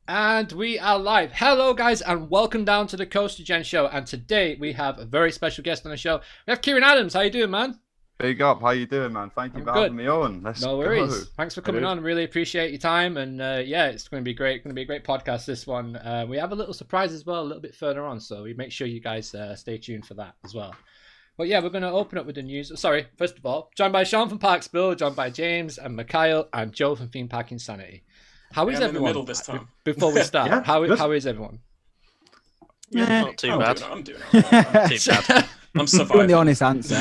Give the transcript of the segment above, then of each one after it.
And we are live. Hello, guys, and welcome down to the CoasterGen Show. And today we have a very special guest on the show. We have Kieran Adams. How you doing, man? Big up. How you doing, man? Thank you for having me on. No worries. Thanks for coming on. Really appreciate your time. And yeah, it's going to be great. Going to be a great podcast, this one. We have a little surprise as well, a little bit further on. So we make sure you guys stay tuned for that as well. But yeah, we're going to open up with the news. Sorry, first of all, joined by Sean from ParkSpill, joined by James and Mikhile and Joe from Theme Park Insanity. How is everyone? In the middle this time. Before we start, yeah, how is everyone? Yeah, not too bad. I'm doing all right. Not too bad. I'm surviving. The honest answer.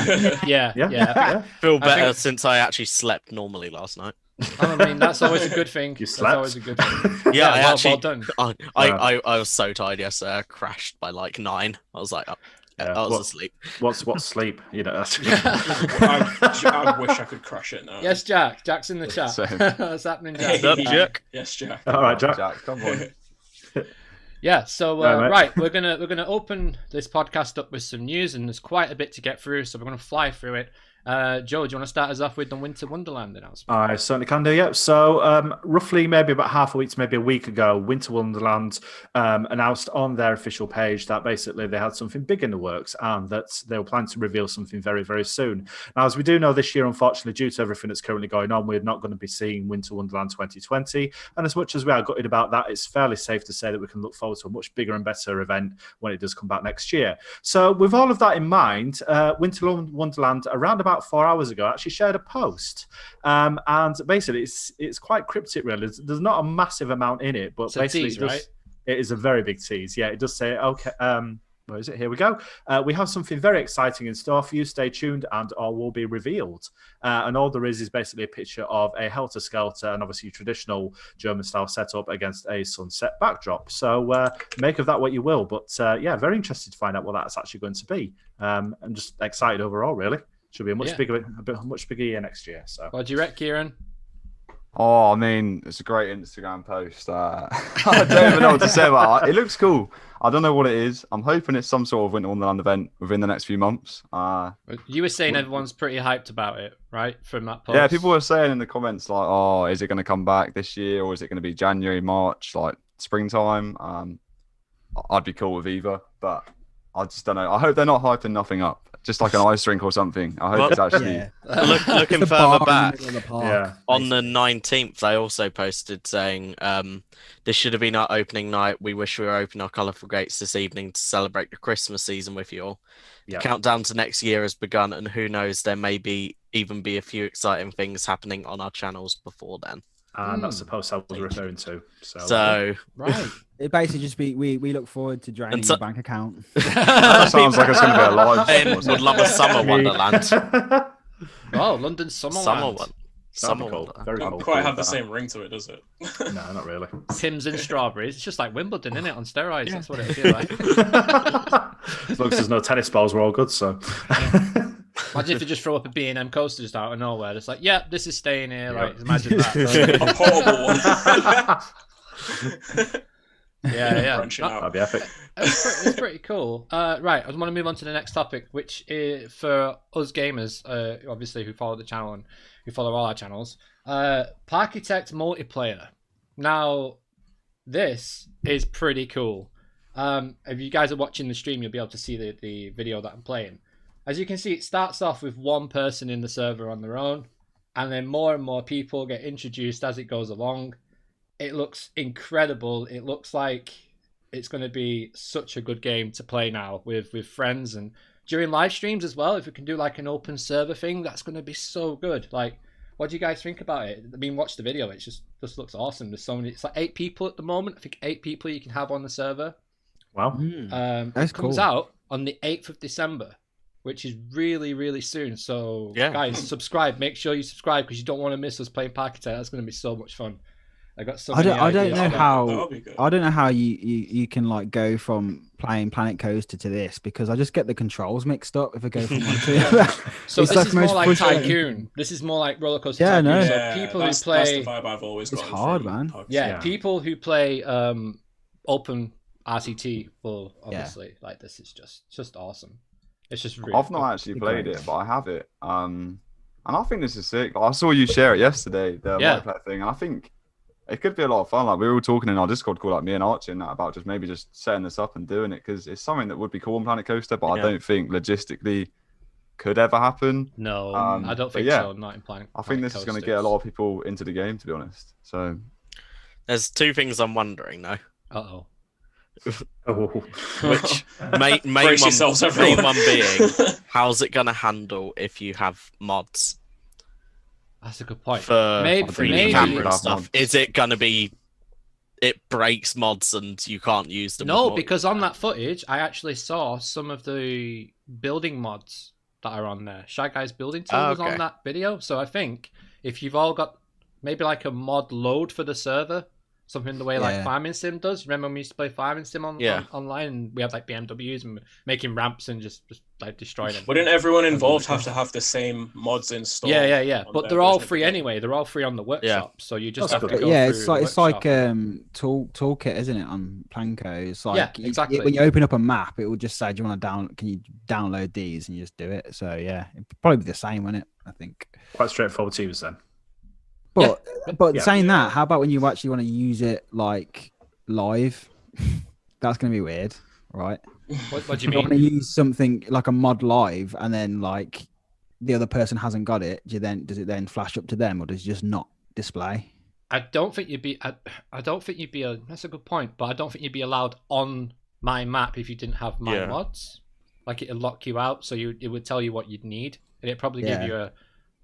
Yeah. Feel better since I actually slept normally last night. I mean, that's always a good thing. You slept? That's always a good thing. Yeah, I actually. Well done. I was so tired yesterday. I crashed by like 9. I was like, I was asleep. What's sleep? You know. I wish I could crash it now. Yes, Jack. Jack's in the chat. What's happening, Jack? What's up, Jack? Yes, Jack. All right, Jack. Come on. Yeah, so right, we're gonna open this podcast up with some news, and there's quite a bit to get through, so we're gonna fly through it. Joe, do you want to start us off with the Winter Wonderland announcement? I certainly can do, yeah. So roughly maybe about half a week to maybe a week ago, Winter Wonderland announced on their official page that basically they had something big in the works and that they were planning to reveal something very, very soon. Now, as we do know this year, unfortunately, due to everything that's currently going on, we're not going to be seeing Winter Wonderland 2020. And as much as we are gutted about that, it's fairly safe to say that we can look forward to a much bigger and better event when it does come back next year. So with all of that in mind, Winter Wonderland, around about 4 hours ago, actually shared a post, and basically it's quite cryptic. Really, there's not a massive amount in it, but it's basically tease, right? It is a very big tease. Yeah, it does say, okay, where is it? Here we go. We have something very exciting in store for you. Stay tuned, and all will be revealed. And all there is basically a picture of a helter-skelter and obviously traditional German-style setup against a sunset backdrop. So make of that what you will. But yeah, very interested to find out what that's actually going to be. I'm just excited overall, really. Should be a much bigger year next year. So, what do you reckon, Kieran? Oh, I mean, it's a great Instagram post. I don't even know what to say about it. It looks cool. I don't know what it is. I'm hoping it's some sort of Winter Wonderland event within the next few months. You were saying everyone's pretty hyped about it, right? From that post. Yeah, people were saying in the comments like, "Oh, is it going to come back this year, or is it going to be January, March, like springtime?" I'd be cool with either, but I just don't know. I hope they're not hyping nothing up. Just like an ice rink or something. I hope it's actually... Looking further back, on the 19th, they also posted saying, this should have been our opening night. We wish we were opening our colourful gates this evening to celebrate the Christmas season with you all. The countdown to next year has begun, and who knows, there may even be a few exciting things happening on our channels before then. And that's supposed I was referring to. So right. It basically just be we look forward to draining your bank account. That sounds like it's going to be a live stream. Would love a summer Wonderland. Oh, London Summer one. Summer cool. Very cool. Doesn't quite have the same ring to it, does it? No, not really. Pims and strawberries. It's just like Wimbledon, isn't it? On steroids. That's what it feels like. As long as there's no tennis balls, we're all good. So. Imagine if you just throw up a B&M coaster just out of nowhere. It's like, yeah, this is staying here. Like, imagine that. A portable one. Yeah. That'd be epic. It's pretty cool. Right, I want to move on to the next topic, which is for us gamers, obviously, who follow the channel and who follow all our channels. Parkitect multiplayer. Now, this is pretty cool. If you guys are watching the stream, you'll be able to see the video that I'm playing. As you can see, it starts off with one person in the server on their own, and then more and more people get introduced as it goes along. It looks incredible. It looks like it's going to be such a good game to play now with friends and during live streams as well. If we can do like an open server thing, that's going to be so good. Like, what do you guys think about it? I mean, watch the video. It just looks awesome. There's so many. It's like 8 people at the moment. I think 8 people you can have on the server. Wow. That's it comes out on the 8th of December. Which is really, really soon. So, guys, subscribe. Make sure you subscribe because you don't want to miss us playing Parkitect. That's going to be so much fun. I got so many I don't ideas. know how you can like go from playing Planet Coaster to this because I just get the controls mixed up if I go from one to the other. So this is more like Tycoon. This is more like Roller Coaster Tycoon. No. So people who play, that's the vibe I've always it's gotten hard, from man. ParkSpill. People who play open RCT will obviously like this is just awesome. It's just really I've not actually played it, but I have it. And I think this is sick. I saw you share it yesterday, the white player thing, and I think it could be a lot of fun. Like we were all talking in our Discord call, like me and Archie and that, about just maybe just setting this up and doing it, because it's something that would be cool on Planet Coaster, but I don't think logistically could ever happen. No, I don't think so. Not in Planet. I think this is going to get a lot of people into the game, to be honest. So There's two things I'm wondering though. Uh-oh. Which main Brace yourselves, everyone. one being, how's it gonna handle if you have mods That's a good point. for 3D maybe. camera and stuff? Is it gonna be it breaks mods and you can't use them? No, because on that footage, I actually saw some of the building mods that are on there. Shy Guy's building tool was on that video. So I think if you've all got maybe like a mod load for the server, something the way like Farming Sim does. Remember when we used to play Farming Sim online, and we had like BMWs and making ramps and just like destroying them. Wouldn't everyone involved have to have the same mods installed? Yeah. But they're all free anyway. They're all free on the workshop, so you just have to go through it's like the toolkit, isn't it, on Planco? It's like exactly. When you open up a map, it will just say, "Do you want to Can you download these?" And you just do it. So yeah, it'd probably be the same, wouldn't it? I think Quite straightforward to use then. But saying that, how about when you actually want to use it like live? That's going to be weird, right? What do you mean? You want to use something like a mod live, and then like the other person hasn't got it. Does it then flash up to them, or does it just not display? I don't think you'd be. I don't think you'd be. That's a good point, but I don't think you'd be allowed on my map if you didn't have my mods. Like it'd lock you out, so it would tell you what you'd need, and it'd probably give you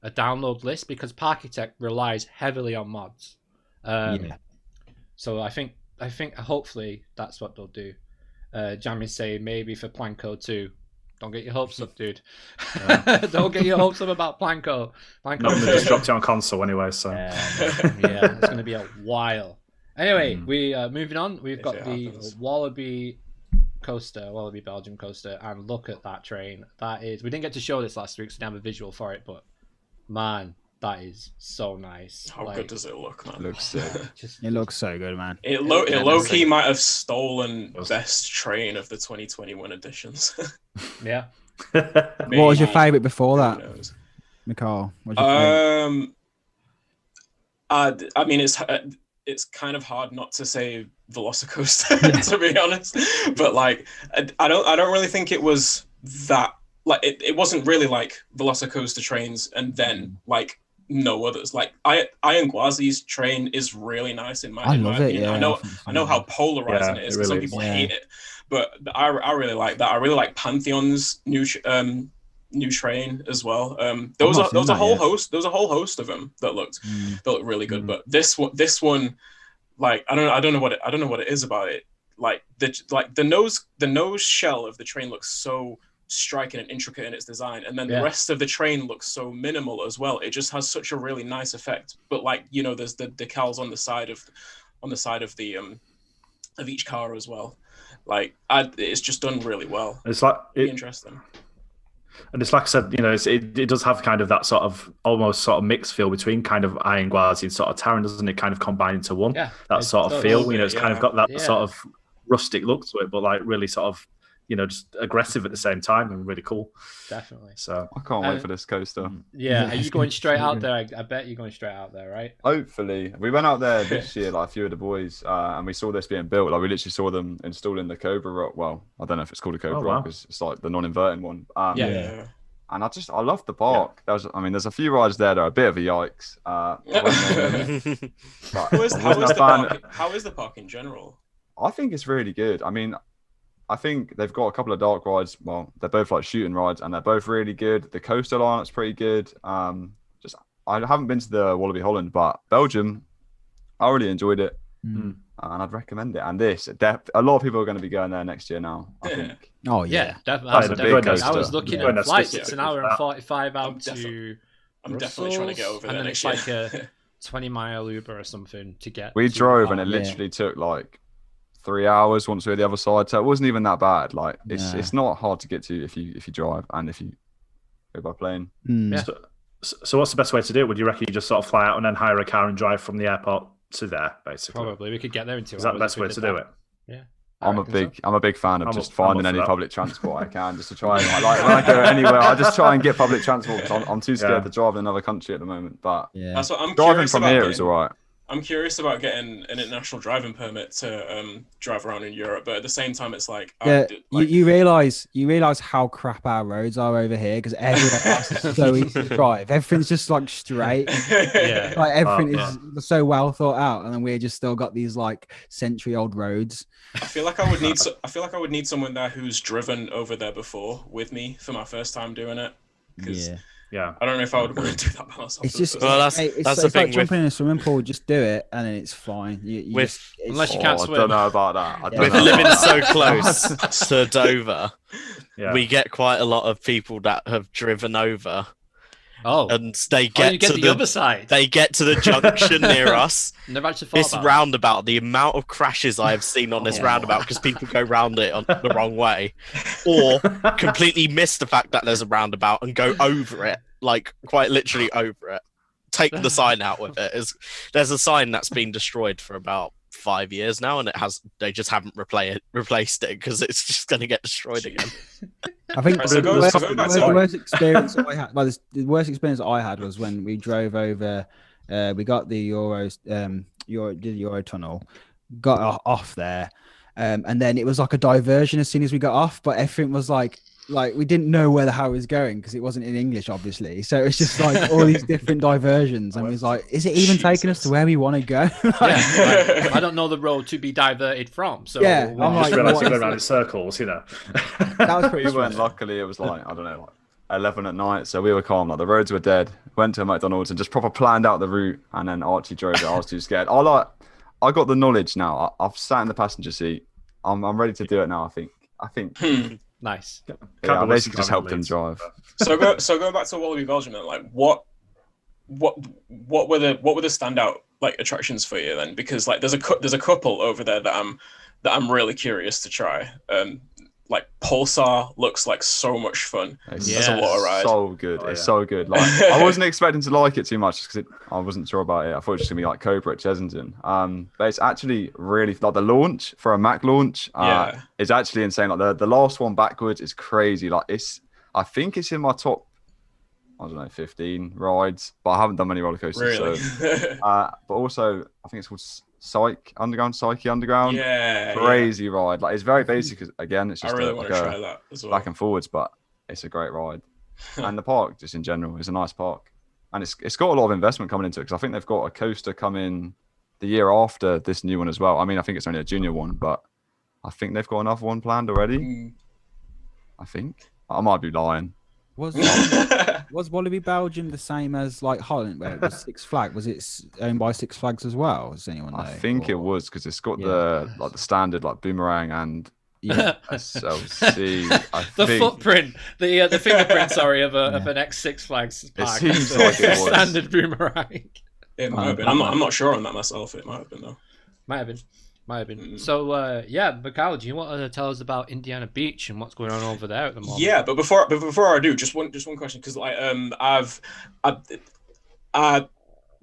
a download list, because Parkitect relies heavily on mods. So I think hopefully that's what they'll do. Jamie's saying maybe for Planco 2. Don't get your hopes up, dude. Don't get your hopes up about Planco. Not just dropped it on console anyway, so it's going to be a while. Anyway, we moving on. We've got the Wallaby coaster, Wallaby Belgium coaster, and look at that train. That is. We didn't get to show this last week, so we didn't have a visual for it, but man, that is so nice. How good does it look, man? It looks sick. It looks so good, man. It low-key might have stolen best train of the 2021 editions. Yeah. What was your favourite before that, Mikhile? I mean, it's kind of hard not to say Velocicoaster, to be honest. But like, I don't really think it was that. Like it wasn't really like Velocicoaster trains and then like no others. Like Iron Gwazi's train is really nice in my opinion. I know how polarizing it is. Really some people hate it, but I really like that. I really like Pantheon's new train as well. There was a whole host of them that looked really good. But this one, like I don't know what it is about it. Like the nose shell of the train looks so striking and intricate in its design, and then the rest of the train looks so minimal as well. It just has such a really nice effect. But like, you know, there's the decals on the side of the of each car as well. Like it's just done really well. It's like interesting. And it's like I said, you know, it does have kind of that sort of almost sort of mixed feel between kind of Iron Gwazi and sort of Taran, doesn't it? Kind of combine into one. Yeah, that sort of feel. You know, it's kind of got that sort of rustic look to it, but like really sort of, you know, just aggressive at the same time and really cool. Definitely. So I can't wait for this coaster. Yeah, are you going straight out there? I bet you're going straight out there, right? Hopefully. We went out there this year, like a few of the boys, and we saw this being built. Like we literally saw them installing the Cobra Rock. Well, I don't know if it's called a Cobra Rock, because it's like the non-inverting one. And I love the park. There's a few rides there that are a bit of a yikes. How is the park in general? I think it's really good. I mean, I think they've got a couple of dark rides. Well, they're both like shooting rides, and they're both really good. The coaster lineup's pretty good. I haven't been to the Wallaby Holland, but Belgium, I really enjoyed it, and I'd recommend it. And a lot of people are going to be going there next year now, I think. Oh yeah, definitely. I was looking at flights. It's an hour and 45 out to. I'm definitely trying to get over there. And then it's like a 20-mile Uber or something to get. We drove, and it literally took like 3 hours once we were the other side, so it wasn't even that bad. Like it's not hard to get to if you drive and if you go by plane. So what's the best way to do it? Would you reckon you just sort of fly out and then hire a car and drive from the airport to there, basically? Probably we could get there in 2 hours. Is that the best way to do it? Yeah. I'm a big fan of just finding any public transport I can, just to try and like when I go anywhere, I just try and get public transport because I'm too scared to drive in another country at the moment. But that's what I'm driving from here is all right. I'm curious about getting an international driving permit to drive around in Europe, but at the same time, it's like, Yeah, you realize how crap our roads are over here because everywhere else is so easy to drive. Everything's just like straight. Yeah. Like everything is so well thought out, and then we're just still got these like century-old roads. I feel like I would need. I feel like I would need someone there who's driven over there before with me for my first time doing it. Yeah. I don't know if I would want to do that by myself. It's just that's the thing. Like jumping in a swimming pool. Just do it, and then it's fine. Unless you can't I swim. don't know about that. With living so close to Dover, we get quite a lot of people that have driven over. Oh, and they get to the other side. They get to the junction near us. Never actually thought This about roundabout, the amount of crashes I have seen on this roundabout because people go round it on the wrong way, or completely miss the fact that there's a roundabout and go over it, like quite literally over it. Take the sign out with it. There's a sign that's been destroyed for about 5 years now, and they just haven't replaced it because it's just going to get destroyed again. I think the worst experience I had. Well, the worst experience I had was when we drove over. We got the Euro tunnel, got off there, and then it was like a diversion as soon as we got off. But everything was like we didn't know where the hell it was going because it wasn't in English, obviously. So it's just like all these different diversions, and we was like, is it even taking us to where we want to go? I don't know the road to be diverted from. So yeah, I'm like, realize you go around in circles, you know. That was pretty. We went. Luckily, it was like I don't know, like 11 at night, so we were calm. Like the roads were dead. Went to a McDonald's and just proper planned out the route, and then Archie drove it. I was too scared. I got the knowledge now. I've sat in the passenger seat. I'm ready to do it now. I think. Nice. Yeah, I basically just helped him drive. So go back to Wallaby Belgium then. Like what were the standout like attractions for you then? Because like there's a couple over there that I'm really curious to try. Like Pulsar looks like so much fun. It's There's a water ride. So good. It's so good. Like I wasn't expecting to like it too much because I wasn't sure about it. I thought it was gonna be like Cobra at Chessington. But it's actually really like the launch for a Mac launch. Is actually insane. Like the last one backwards is crazy. Like I think it's in my top, I don't know, 15 rides, but I haven't done many roller coasters. Really? So, but also I think it's called Psyche Underground. Yeah. Crazy ride. Like it's very basic. Again, it's just I really want to try that as well. Back and forwards, but it's a great ride. And the park, just in general, is a nice park. And it's got a lot of investment coming into it because I think they've got a coaster coming the year after this new one as well. I mean, I think it's only a junior one, but I think they've got another one planned already. I think. I might be lying. Was Wallaby Belgium the same as like Holland, where it was Six Flags? Was it owned by Six Flags as well? Does anyone know? I think it was because it's got the standard like boomerang and SLC. The footprint, the fingerprint, sorry, of an ex Six Flags park. It seems like it was standard boomerang. It might have been. I'm not sure on that myself. It might have been though. Might have been. So, Mikhile, do you want to tell us about Indiana Beach and what's going on over there at the moment? Yeah, but before I do, just one question, because like I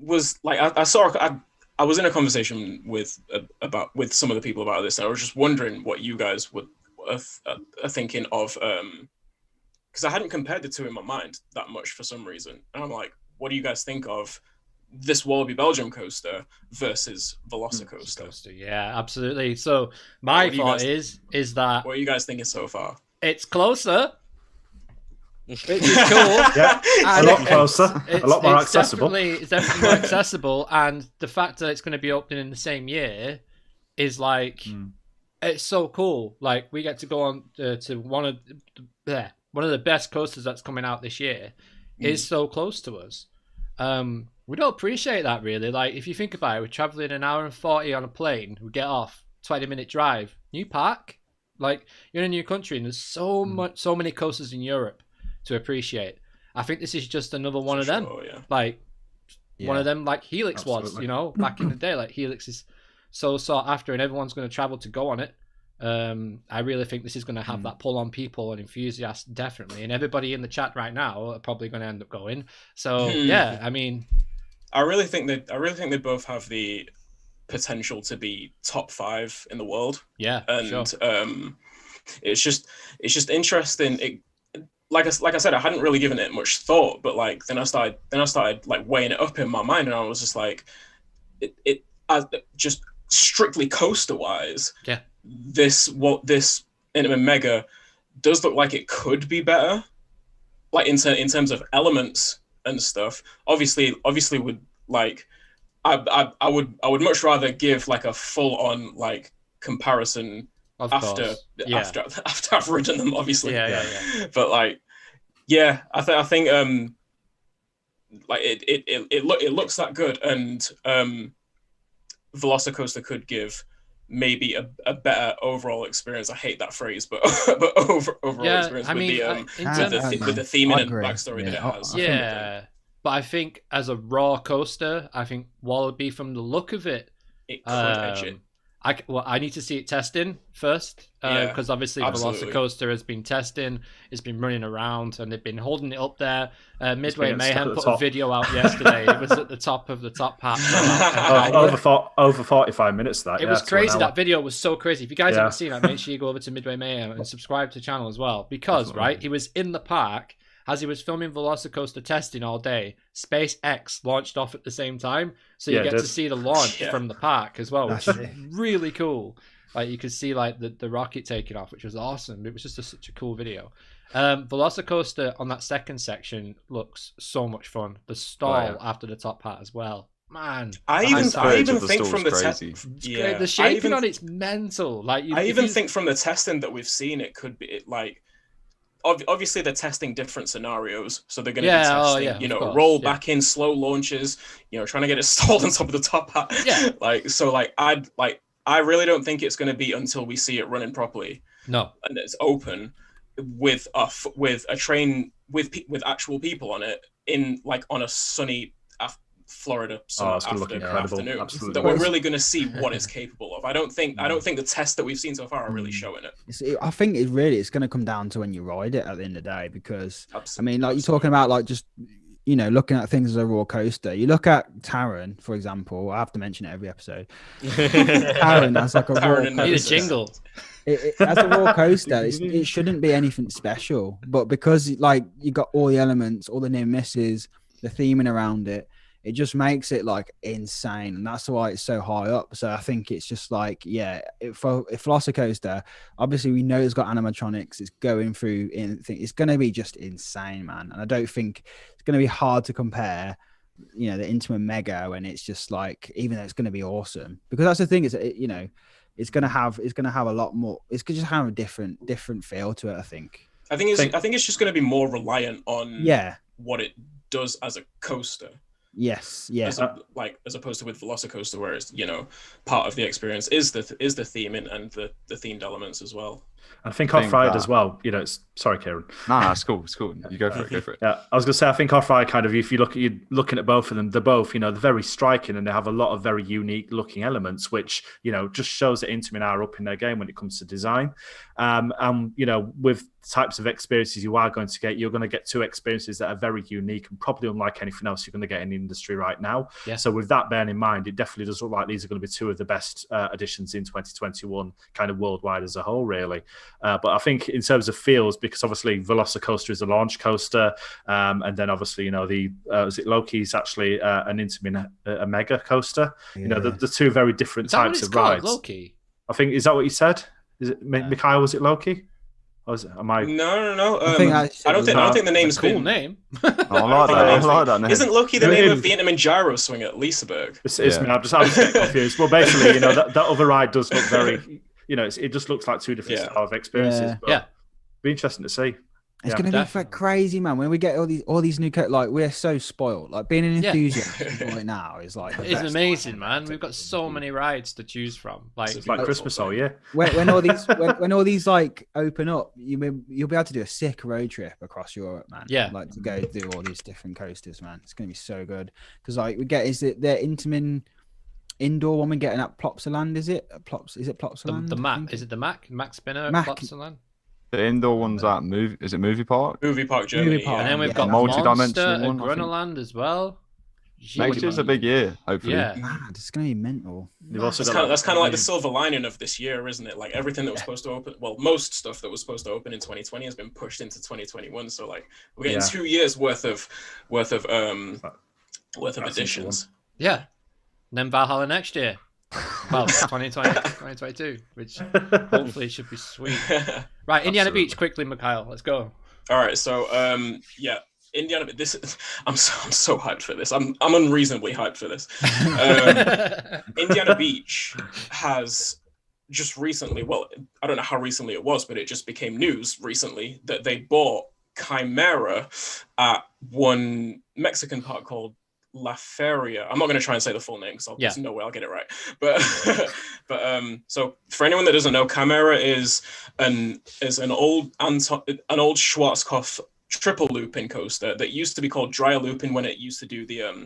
was in a conversation with some of the people about this, and I was just wondering what you guys are thinking of, because I hadn't compared the two in my mind that much for some reason, and I'm like, what do you guys think of this Wallaby Belgium coaster versus Velocir coaster? Yeah, absolutely. So my thought is that what are you guys thinking so far? It's closer. Which is cool. Yeah, a lot closer, a lot more accessible. It's definitely more accessible, and the fact that it's going to be opening in the same year is like it's so cool. Like we get to go on to one of the best coasters that's coming out this year is so close to us. We don't appreciate that really. Like if you think about it, we're traveling an hour and 40 on a plane. We get off 20-minute drive, new park. Like you're in a new country, and there's so many coasters in Europe to appreciate. I think this is just another one of them. Like one of them, like Helix was. You know, back in the day, like Helix is so sought after, and everyone's going to travel to go on it. I really think this is going to have that pull on people and enthusiasts, definitely, and everybody in the chat right now are probably going to end up going. So yeah, I mean, I really think they both have the potential to be top 5 in the world. Yeah, and sure. It's just interesting. Like I said, I hadn't really given it much thought, but like then I started like weighing it up in my mind, and I was just like, it as just strictly coaster wise, Yeah. this Intamin Mega does look like it could be better, like in terms of elements and stuff. Obviously would like I would much rather give like a full on like comparison after I've ridden them, obviously. Yeah. But like, yeah, I think like it looks that good, and Velocicoaster could give maybe a better overall experience. I hate that phrase, but overall experience with the theming and backstory that it has. Yeah, but I think as a raw coaster, I think Wallaby, from the look of it, it could edge it. I need to see it testing first, because obviously Velocicoaster has been testing, it's been running around, and they've been holding it up there. Midway Mayhem put a video out yesterday. It was at the top of the top hat. over 45 minutes. It was crazy. That video was so crazy. If you guys haven't seen it, make sure you go over to Midway Mayhem and subscribe to the channel as well, because he was in the park as he was filming Velocicoaster testing all day. SpaceX launched off at the same time, so you get to see the launch from the park as well, which is really cool. Like, you could see like the rocket taking off, which was awesome. It was just such a cool video. Velocicoaster on that second section looks so much fun. The stall after the top hat as well. Man, I even think from the the shaping on it's mental. Like, I even think from the testing that we've seen, it could be like. Obviously, they're testing different scenarios, so they're going to be testing, roll back in, slow launches, trying to get it stalled on top of the top hat. Yeah. I really don't think it's going to be until we see it running properly. No. And it's open with a train with actual people on it on a sunny Florida summer afternoon. Absolutely. That we're really going to see what it's capable of. I don't think the tests that we've seen so far are really showing it. I think it's going to come down to when you ride it at the end of the day, because I mean, like, you're talking about like just looking at things as a raw coaster. You look at Taron, for example. I have to mention it every episode. Taron, that's like a raw coaster. Need a jingle. As a raw coaster, it shouldn't be anything special, but because like you got all the elements, all the near misses, the theming around it. It just makes it like insane, and that's why it's so high up. So I think it's just like, for Velocicoaster, obviously we know it's got animatronics. It's going through it's going to be just insane, man. And I don't think it's going to be hard to compare, the Intamin Mega, when it's just like, even though it's going to be awesome, because that's the thing is, it's going to have a lot more. It's going to just have a different feel to it. I think it's just going to be more reliant on what it does as a coaster. Yes, as opposed to with Velocicoaster, where it's part of the experience is the theming and the themed elements as well. I think off-ride as well. It's sorry, Kieran. No, it's cool. It's cool. You go for it. Yeah, I was gonna say, I think off-ride kind of, if you're looking at both of them, they're both, they're very striking, and they have a lot of very unique looking elements, which just shows that Intamin are up in their game when it comes to design. And with types of experiences you are going to get, you're going to get two experiences that are very unique and probably unlike anything else you're going to get in the industry right now. Yeah. So with that bearing in mind, it definitely does look like these are going to be two of the best additions in 2021, kind of worldwide as a whole, really. But I think in terms of feels, because obviously Velocicoaster is a launch coaster, and then obviously was it Loki's actually an Intamin a mega coaster. Yeah. The two very different types of rides. Loki? I think, is that what you said? Is it Mikhile? Was it Loki? Am I? No. I don't think the name's cool name. I like that name. Isn't Loki the name of the Intamin gyro swing at Liseberg? It's me. I'm just confused. Well, basically, that other ride does look very. It just looks like two different style of experiences. Yeah. Be interesting to see. It's going to be crazy, man. When we get all these new like, we're so spoiled. Like, being an enthusiast right now is like it's amazing, man. We've got so many rides to choose from. Like, it's like Christmas all year. When all these like open up, you'll be able to do a sick road trip across Europe, man. Yeah, like to go do all these different coasters, man. It's going to be so good, because like we get the Intamin indoor one we getting at Plopsaland. Is it Plopsaland? The Mac, is it the Mac Spinner Plopsaland? The indoor one's at Is it Movie Park? Movie Park, Germany. Movie Park. And then we've got multi-dimensional one, Wonderland as well. Next year's a big year, hopefully. Yeah, man, it's gonna be mental. That's kind of like the silver lining of this year, isn't it? Like, everything that was supposed to open, most stuff that was supposed to open in 2020 has been pushed into 2021. So like, we're getting 2 years worth of additions. Yeah. And then Valhalla next year. Well, 2022, which hopefully should be sweet. Right, Indiana Absolutely. Beach, quickly, Mikhile. Let's go. All right, so Indiana. I'm so hyped for this. I'm unreasonably hyped for this. Indiana Beach has just recently. Well, I don't know how recently it was, but it just became news recently that they bought Chimera at one Mexican park called La Feria. I'm not going to try and say the full name because there's no way I'll get it right. But so for anyone that doesn't know, Chimera is an old Schwarzkopf triple looping coaster that used to be called dry looping when it used to do the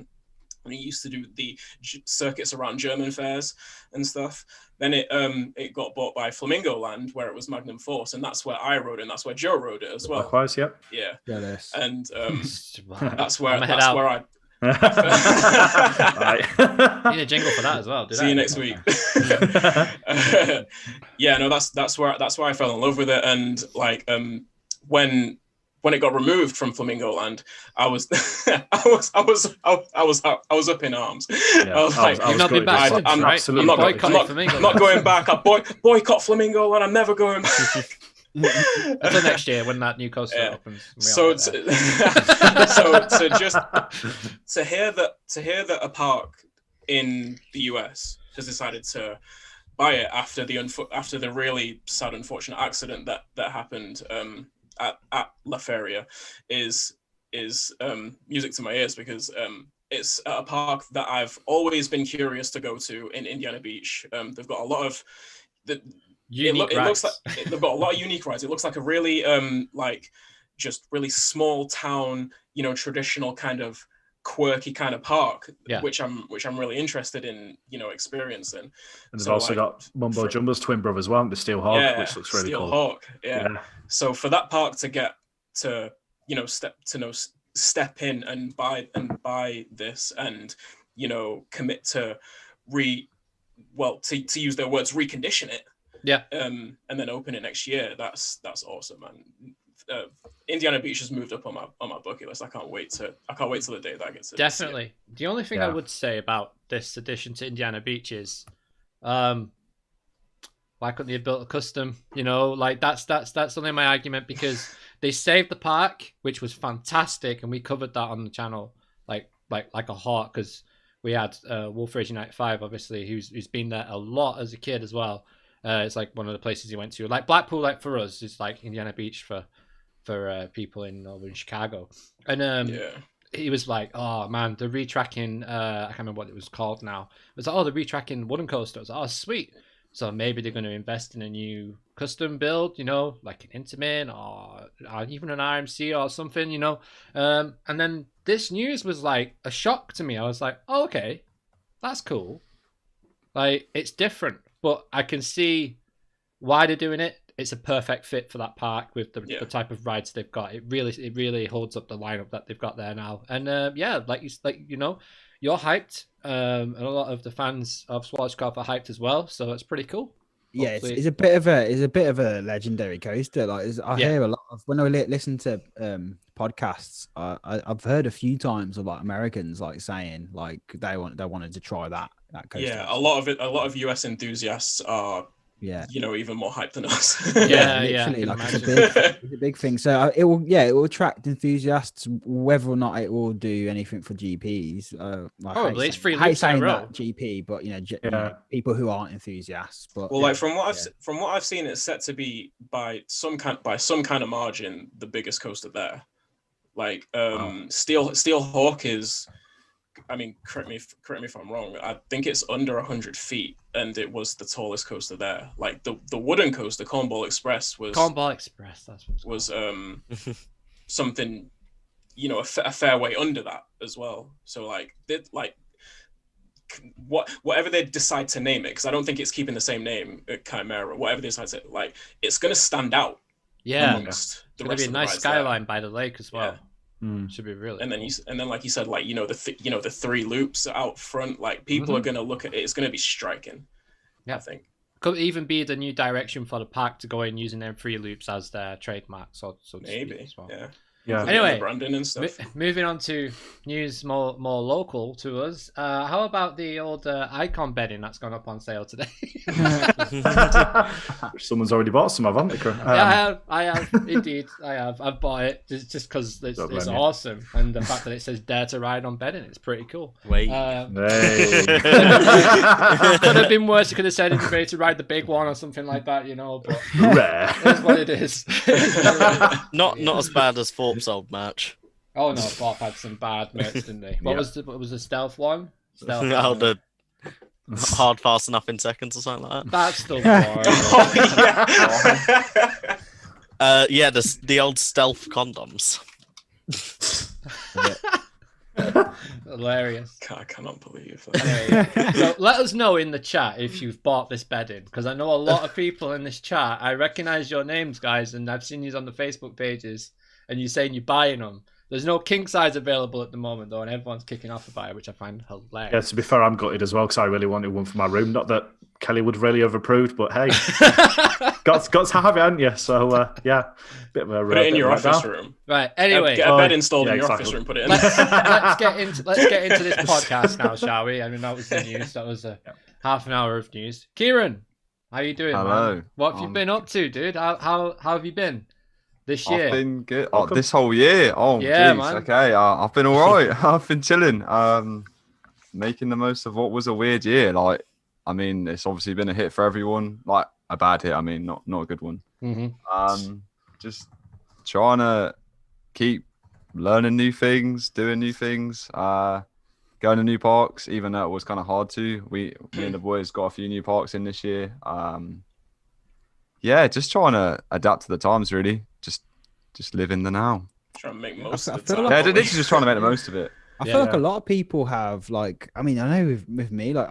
circuits around German fairs and stuff. Then it got bought by Flamingo Land, where it was Magnum Force, and that's where I rode it, and that's where Joe rode it as well. Likewise, yep. Yeah. Jealous. And Wow. that's where I'm head out. I Right. Need a jingle for that as well. see you next week. Yeah, no, that's where I fell in love with it, and like when it got removed from Flamingo Land, I was up in arms. Yeah, I was like, You've not been back since, I'm right? absolutely You've not- boycotted Flamingo I'm not going back. I boycott Flamingo Land. I'm never going back. Until next year when that new coaster opens. So to hear that a park in the US has decided to buy it after the really sad, unfortunate accident that happened at La Feria is music to my ears, because it's at a park that I've always been curious to go to in Indiana Beach. They've got a lot of they've got a lot of unique rides. It looks like a really like just really small town, traditional kind of quirky kind of park, which I'm really interested in, experiencing. And they've also got Mumbo Jumbo's twin brothers, well, the Steel Hawk, which looks really Steel cool. Hawk, yeah. So for that park to get to, step in and buy this and, commit to to use their words, recondition it. Yeah. And then open it next year. That's awesome, man. Indiana Beach has moved up on my bucket list. I can't wait till the day that I get to Definitely. see it. The only thing I would say about this addition to Indiana Beach is, why couldn't they have built a custom? That's only my argument, because they saved the park, which was fantastic, and we covered that on the channel like a hawk, because we had Wolf Rage 95, obviously, who's been there a lot as a kid as well. It's like one of the places he went to. Like Blackpool, like for us, is like Indiana Beach for people in northern Chicago. And he was like, oh man, the retracking, I can't remember what it was called now. It was like, oh, the retracking wooden coaster. I was like, oh, sweet. So maybe they're going to invest in a new custom build, like an Intamin or even an RMC or something, And then this news was like a shock to me. I was like, oh, okay, that's cool. Like, it's different, but I can see why they're doing it. It's a perfect fit for that park with the type of rides they've got. It really holds up the lineup that they've got there now. And you're hyped, and a lot of the fans of Schwarzkopf are hyped as well. So it's pretty cool. Yeah, it's a bit of a legendary coaster. Like I hear a lot of when I listen to podcasts. I've heard a few times of like Americans like saying like they wanted to try that coaster. Yeah, a lot of US enthusiasts are even more hyped than us. Literally, like it's a big thing. So it will attract enthusiasts, whether or not it will do anything for GPs. Probably it's free. I hate saying that GP, but people who aren't enthusiasts. But from what I've seen, it's set to be by some kind of margin the biggest coaster there. Like Steel Hawk is. I mean, correct me if I'm wrong. I think it's under 100 feet, and it was the tallest coaster there. Like the wooden coaster, Cornball Express was something, a fair way under that as well. So whatever they decide to name it, because I don't think it's keeping the same name at Chimera. Whatever they decide to it's going to stand out. Yeah, amongst it's going to be a nice skyline by the lake as well. Yeah. Should be really. And then like you said, like the three loops out front, like people are gonna look at it. It's gonna be striking. Yeah, I think could even be the new direction for the park to go in using them 3 loops as their trademark. So maybe as well. Yeah. Yeah. Anyway, Brandon and stuff. moving on to news more local to us. How about the old icon bedding that's gone up on sale today? Someone's already bought some, haven't they? Yeah, I have. Indeed, I have. I've bought it just because it's awesome. And the fact that it says Dare to Ride on bedding, it's pretty cool. Wait. Could have been worse. You could have said it's ready to ride the big one or something like that, but Rare. it's what it is. Not as bad as Thorpe's old match. Oh no, Bob had some bad merch, didn't they? What was the stealth one? Stealth Oh, the hard fast enough in seconds or something like that. That's still boring. Yeah, the old stealth condoms. Hilarious. I cannot believe that. Anyway, so let us know in the chat if you've bought this bedding, because I know a lot of people in this chat. I recognize your names, guys, and I've seen you on the Facebook pages, and you're saying you're buying them. There's no king size available at the moment, though, and everyone's kicking off about it, which I find hilarious. Yeah, to be fair, I'm gutted as well because I really wanted one for my room. Not that Kelly would really have approved, but hey, got to have it, haven't you? So yeah, bit of a put it in your office room. Right. Anyway, get a bed installed in your office room. Put it in. Let's get into this podcast now, shall we? I mean, that was the news. That was a half an hour of news. Kieran, how you doing? Hello. Man? What have you been up to, dude? How have you been this year? I've been good. This whole year. Oh, yeah, geez. man. Okay, I've been all right. I've been chilling. Making the most of what was a weird year. Like, I mean, it's obviously been a hit for everyone. Like a bad hit. I mean, not a good one. Mm-hmm. Just trying to keep learning new things, doing new things, going to new parks, even though it was kind of hard to. Me and the boys got a few new parks in this year. Yeah, just trying to adapt to the times, really. Just live in the now. Trying to make most I of the feel time. like- Yeah, literally just trying to make the most of it. I feel like a lot of people have, like, I mean, I know with me, like,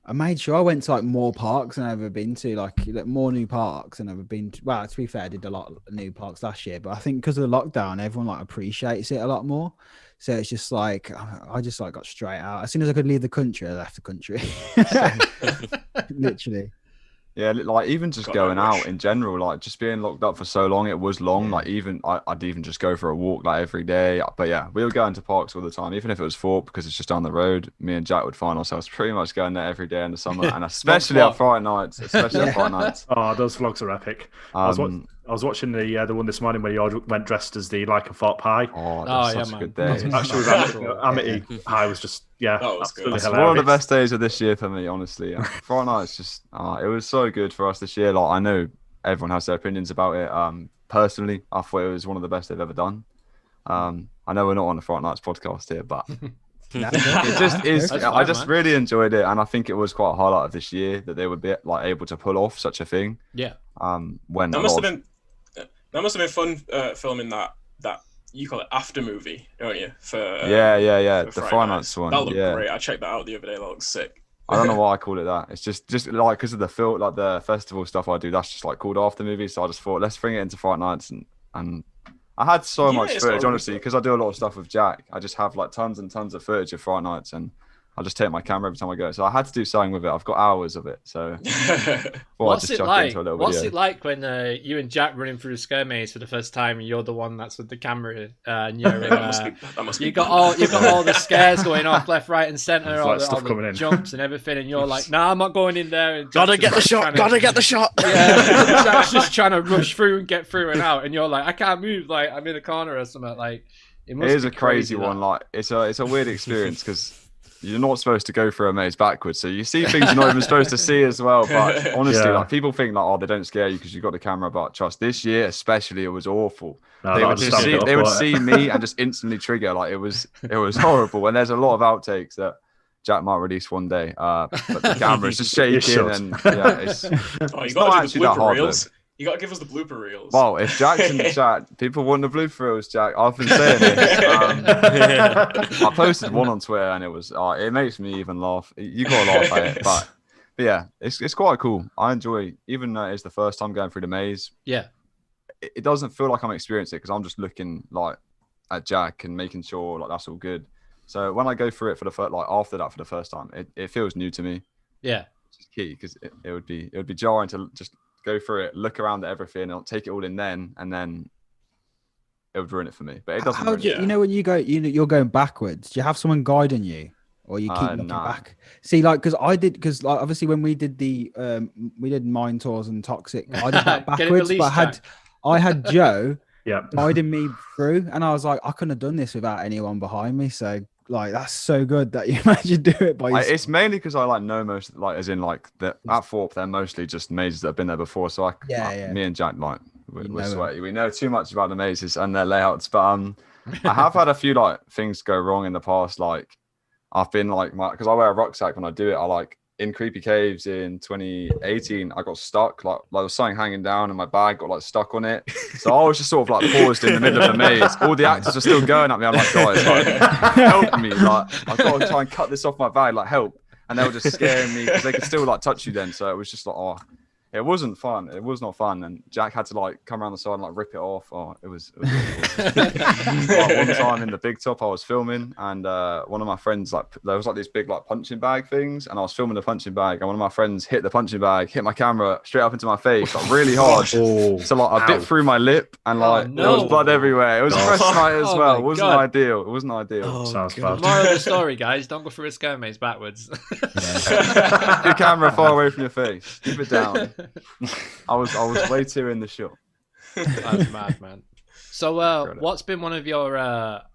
I made sure I went to like more parks than I've ever been to, like more new parks than I've ever been to. Well, to be fair, I did a lot of new parks last year, but I think because of the lockdown, everyone like appreciates it a lot more. So it's just like I just like got straight out as soon as I could leave the country. I left the country, literally. Yeah, like even just going out in general, like just being locked up for so long, it was long. Like even I'd even just go for a walk like every day. But yeah, we were going to parks all the time, even if it was Thorpe because it's just down the road. Me and Jack would find ourselves pretty much going there every day in the summer, and especially on Friday nights. Oh, those vlogs are epic. I was watching the one this morning where you all went dressed as the like a thought pie. Oh, that was such a good day. Actually, with Amity Pie was just absolutely hilarious. One of the best days of this year for me, honestly. Friday night's just it was so good for us this year. Like I know everyone has their opinions about it. Personally, I thought it was one of the best they've ever done. I know we're not on the Friday Nights podcast here, but it just is. I just really enjoyed it, and I think it was quite a highlight of this year that they would be like able to pull off such a thing. Yeah. When that must have been fun filming that you call it after movie, don't you? For the Friday Nights one. That looked great. I checked that out the other day. That looks sick. I don't know why I call it that. It's just like because of the film, like the festival stuff I do. That's just like called after movie. So I just thought let's bring it into Friday Nights, and I had so much footage, honestly, because I do a lot of stuff with Jack. I just have like tons and tons of footage of Friday Nights, and I just take my camera every time I go. So I had to do something with it. I've got hours of it. So what's it like? What's it like when you and Jack running through a scare maze for the first time, and you're the one that's with the camera, and you're you got all the scares going off left, right, and center, all the jumps and everything, and you're like, nah, I'm not going in there. And gotta get the shot. Yeah, Jack's just trying to rush through and get through and out, and you're like, I can't move, like I'm in a corner or something. Like it is a crazy one. Like it's a weird experience because you're not supposed to go through a maze backwards, so you see things you're not even supposed to see as well. But honestly, like people think like, oh, they don't scare you because you've got the camera. But trust, this year especially, it was awful. They would see me and just instantly trigger. Like it was horrible. And there's a lot of outtakes that Jack might release one day, but the camera is just shaking, and it's not actually that hard. Reels. You gotta give us the blooper reels. Well, if Jack's in the chat, people want the blooper reels, Jack. I've been saying this. I posted one on Twitter, and it was it makes me even laugh. You gotta laugh at it, but yeah, it's quite cool. I enjoy, even though it's the first time going through the maze. Yeah, it doesn't feel like I'm experiencing it because I'm just looking like at Jack and making sure like that's all good. So when I go through it for the first time, it feels new to me. Yeah, it's key because it would be jarring to just go through it, look around at everything, and take it all in then, and then it would ruin it for me. But it doesn't. How ruin do you, it. you know when you go, you're going backwards? Do you have someone guiding you, or you keep looking No. back? See, like, because like obviously when we did we did mine tours and toxic, I did that Get it backwards, released, but I had Joe Yeah. guiding me through, and I was like, I couldn't have done this without anyone behind me. So like, that's so good that you managed to do it by yourself. It's mainly because I like know most, like as in like at Thorpe, they're mostly just mazes that have been there before. So me and Jack like we're sweaty. We know too much about the mazes and their layouts. But I have had a few like things go wrong in the past. Like I've been like because I wear a rucksack when I do it. I like in Creepy Caves in 2018, I got stuck. Like there was something hanging down and my bag got like stuck on it. So I was just sort of like paused in the middle of the maze. All the actors are still going at me. I'm like, guys, like, help me. Like I've got to try and cut this off my bag. Like help. And they were just scaring me because they could still like touch you then. So it was just like, oh, it wasn't fun. It was not fun. And Jack had to like come around the side and like rip it off. Oh, it was really awesome. One time in the Big Top, I was filming and one of my friends, like there was like these big like punching bag things, and I was filming the punching bag, and one of my friends hit the punching bag, hit my camera straight up into my face, like really hard. So like I bit through my lip, and like there was blood everywhere. It was a fresh night as well. It wasn't ideal. It wasn't ideal. Sounds bad. Moral of the story, guys: don't go through a scare maze backwards. Your camera far away from your face. Keep it down. I was way too in the shot. That's mad, man. So, what's been one of your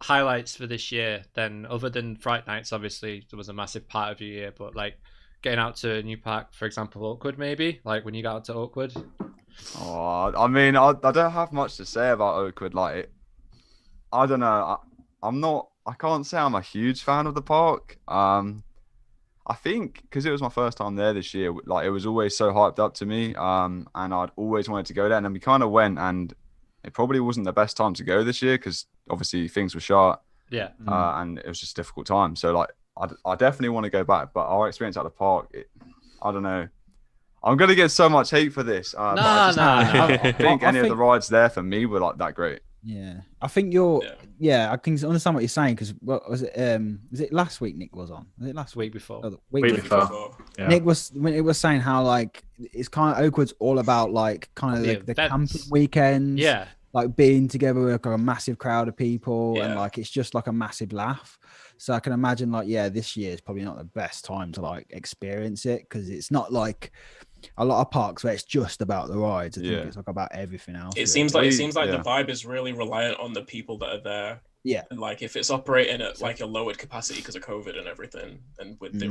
highlights for this year then, other than Fright Nights? Obviously, there was a massive part of your year, but like getting out to a new park, for example, Oakwood, maybe? Like when you got out to Oakwood? Oh, I mean, I don't have much to say about Oakwood. Like, I don't know. I can't say I'm a huge fan of the park. I think because it was my first time there this year, like it was always so hyped up to me, and I'd always wanted to go there. And then we kind of went, and it probably wasn't the best time to go this year because obviously things were shut, and it was just a difficult time. So like, I definitely want to go back, but our experience at the park, I don't know. I'm gonna get so much hate for this. I think any of the rides there for me were like that great. Yeah, I think I can understand what you're saying because what was it? Was it last week Nick was on? Was it last week before? Oh, the week before. Yeah. Nick was when it was saying how like it's kind of Oakwood's all about like kind of the camping weekends. Yeah, like being together with like a massive crowd of people and like it's just like a massive laugh. So I can imagine like this year is probably not the best time to like experience it because it's not like a lot of parks where it's just about the rides. I think it's like about everything else. It seems like the vibe is really reliant on the people that are there. Yeah, and like if it's operating at like a lowered capacity because of COVID and everything, and with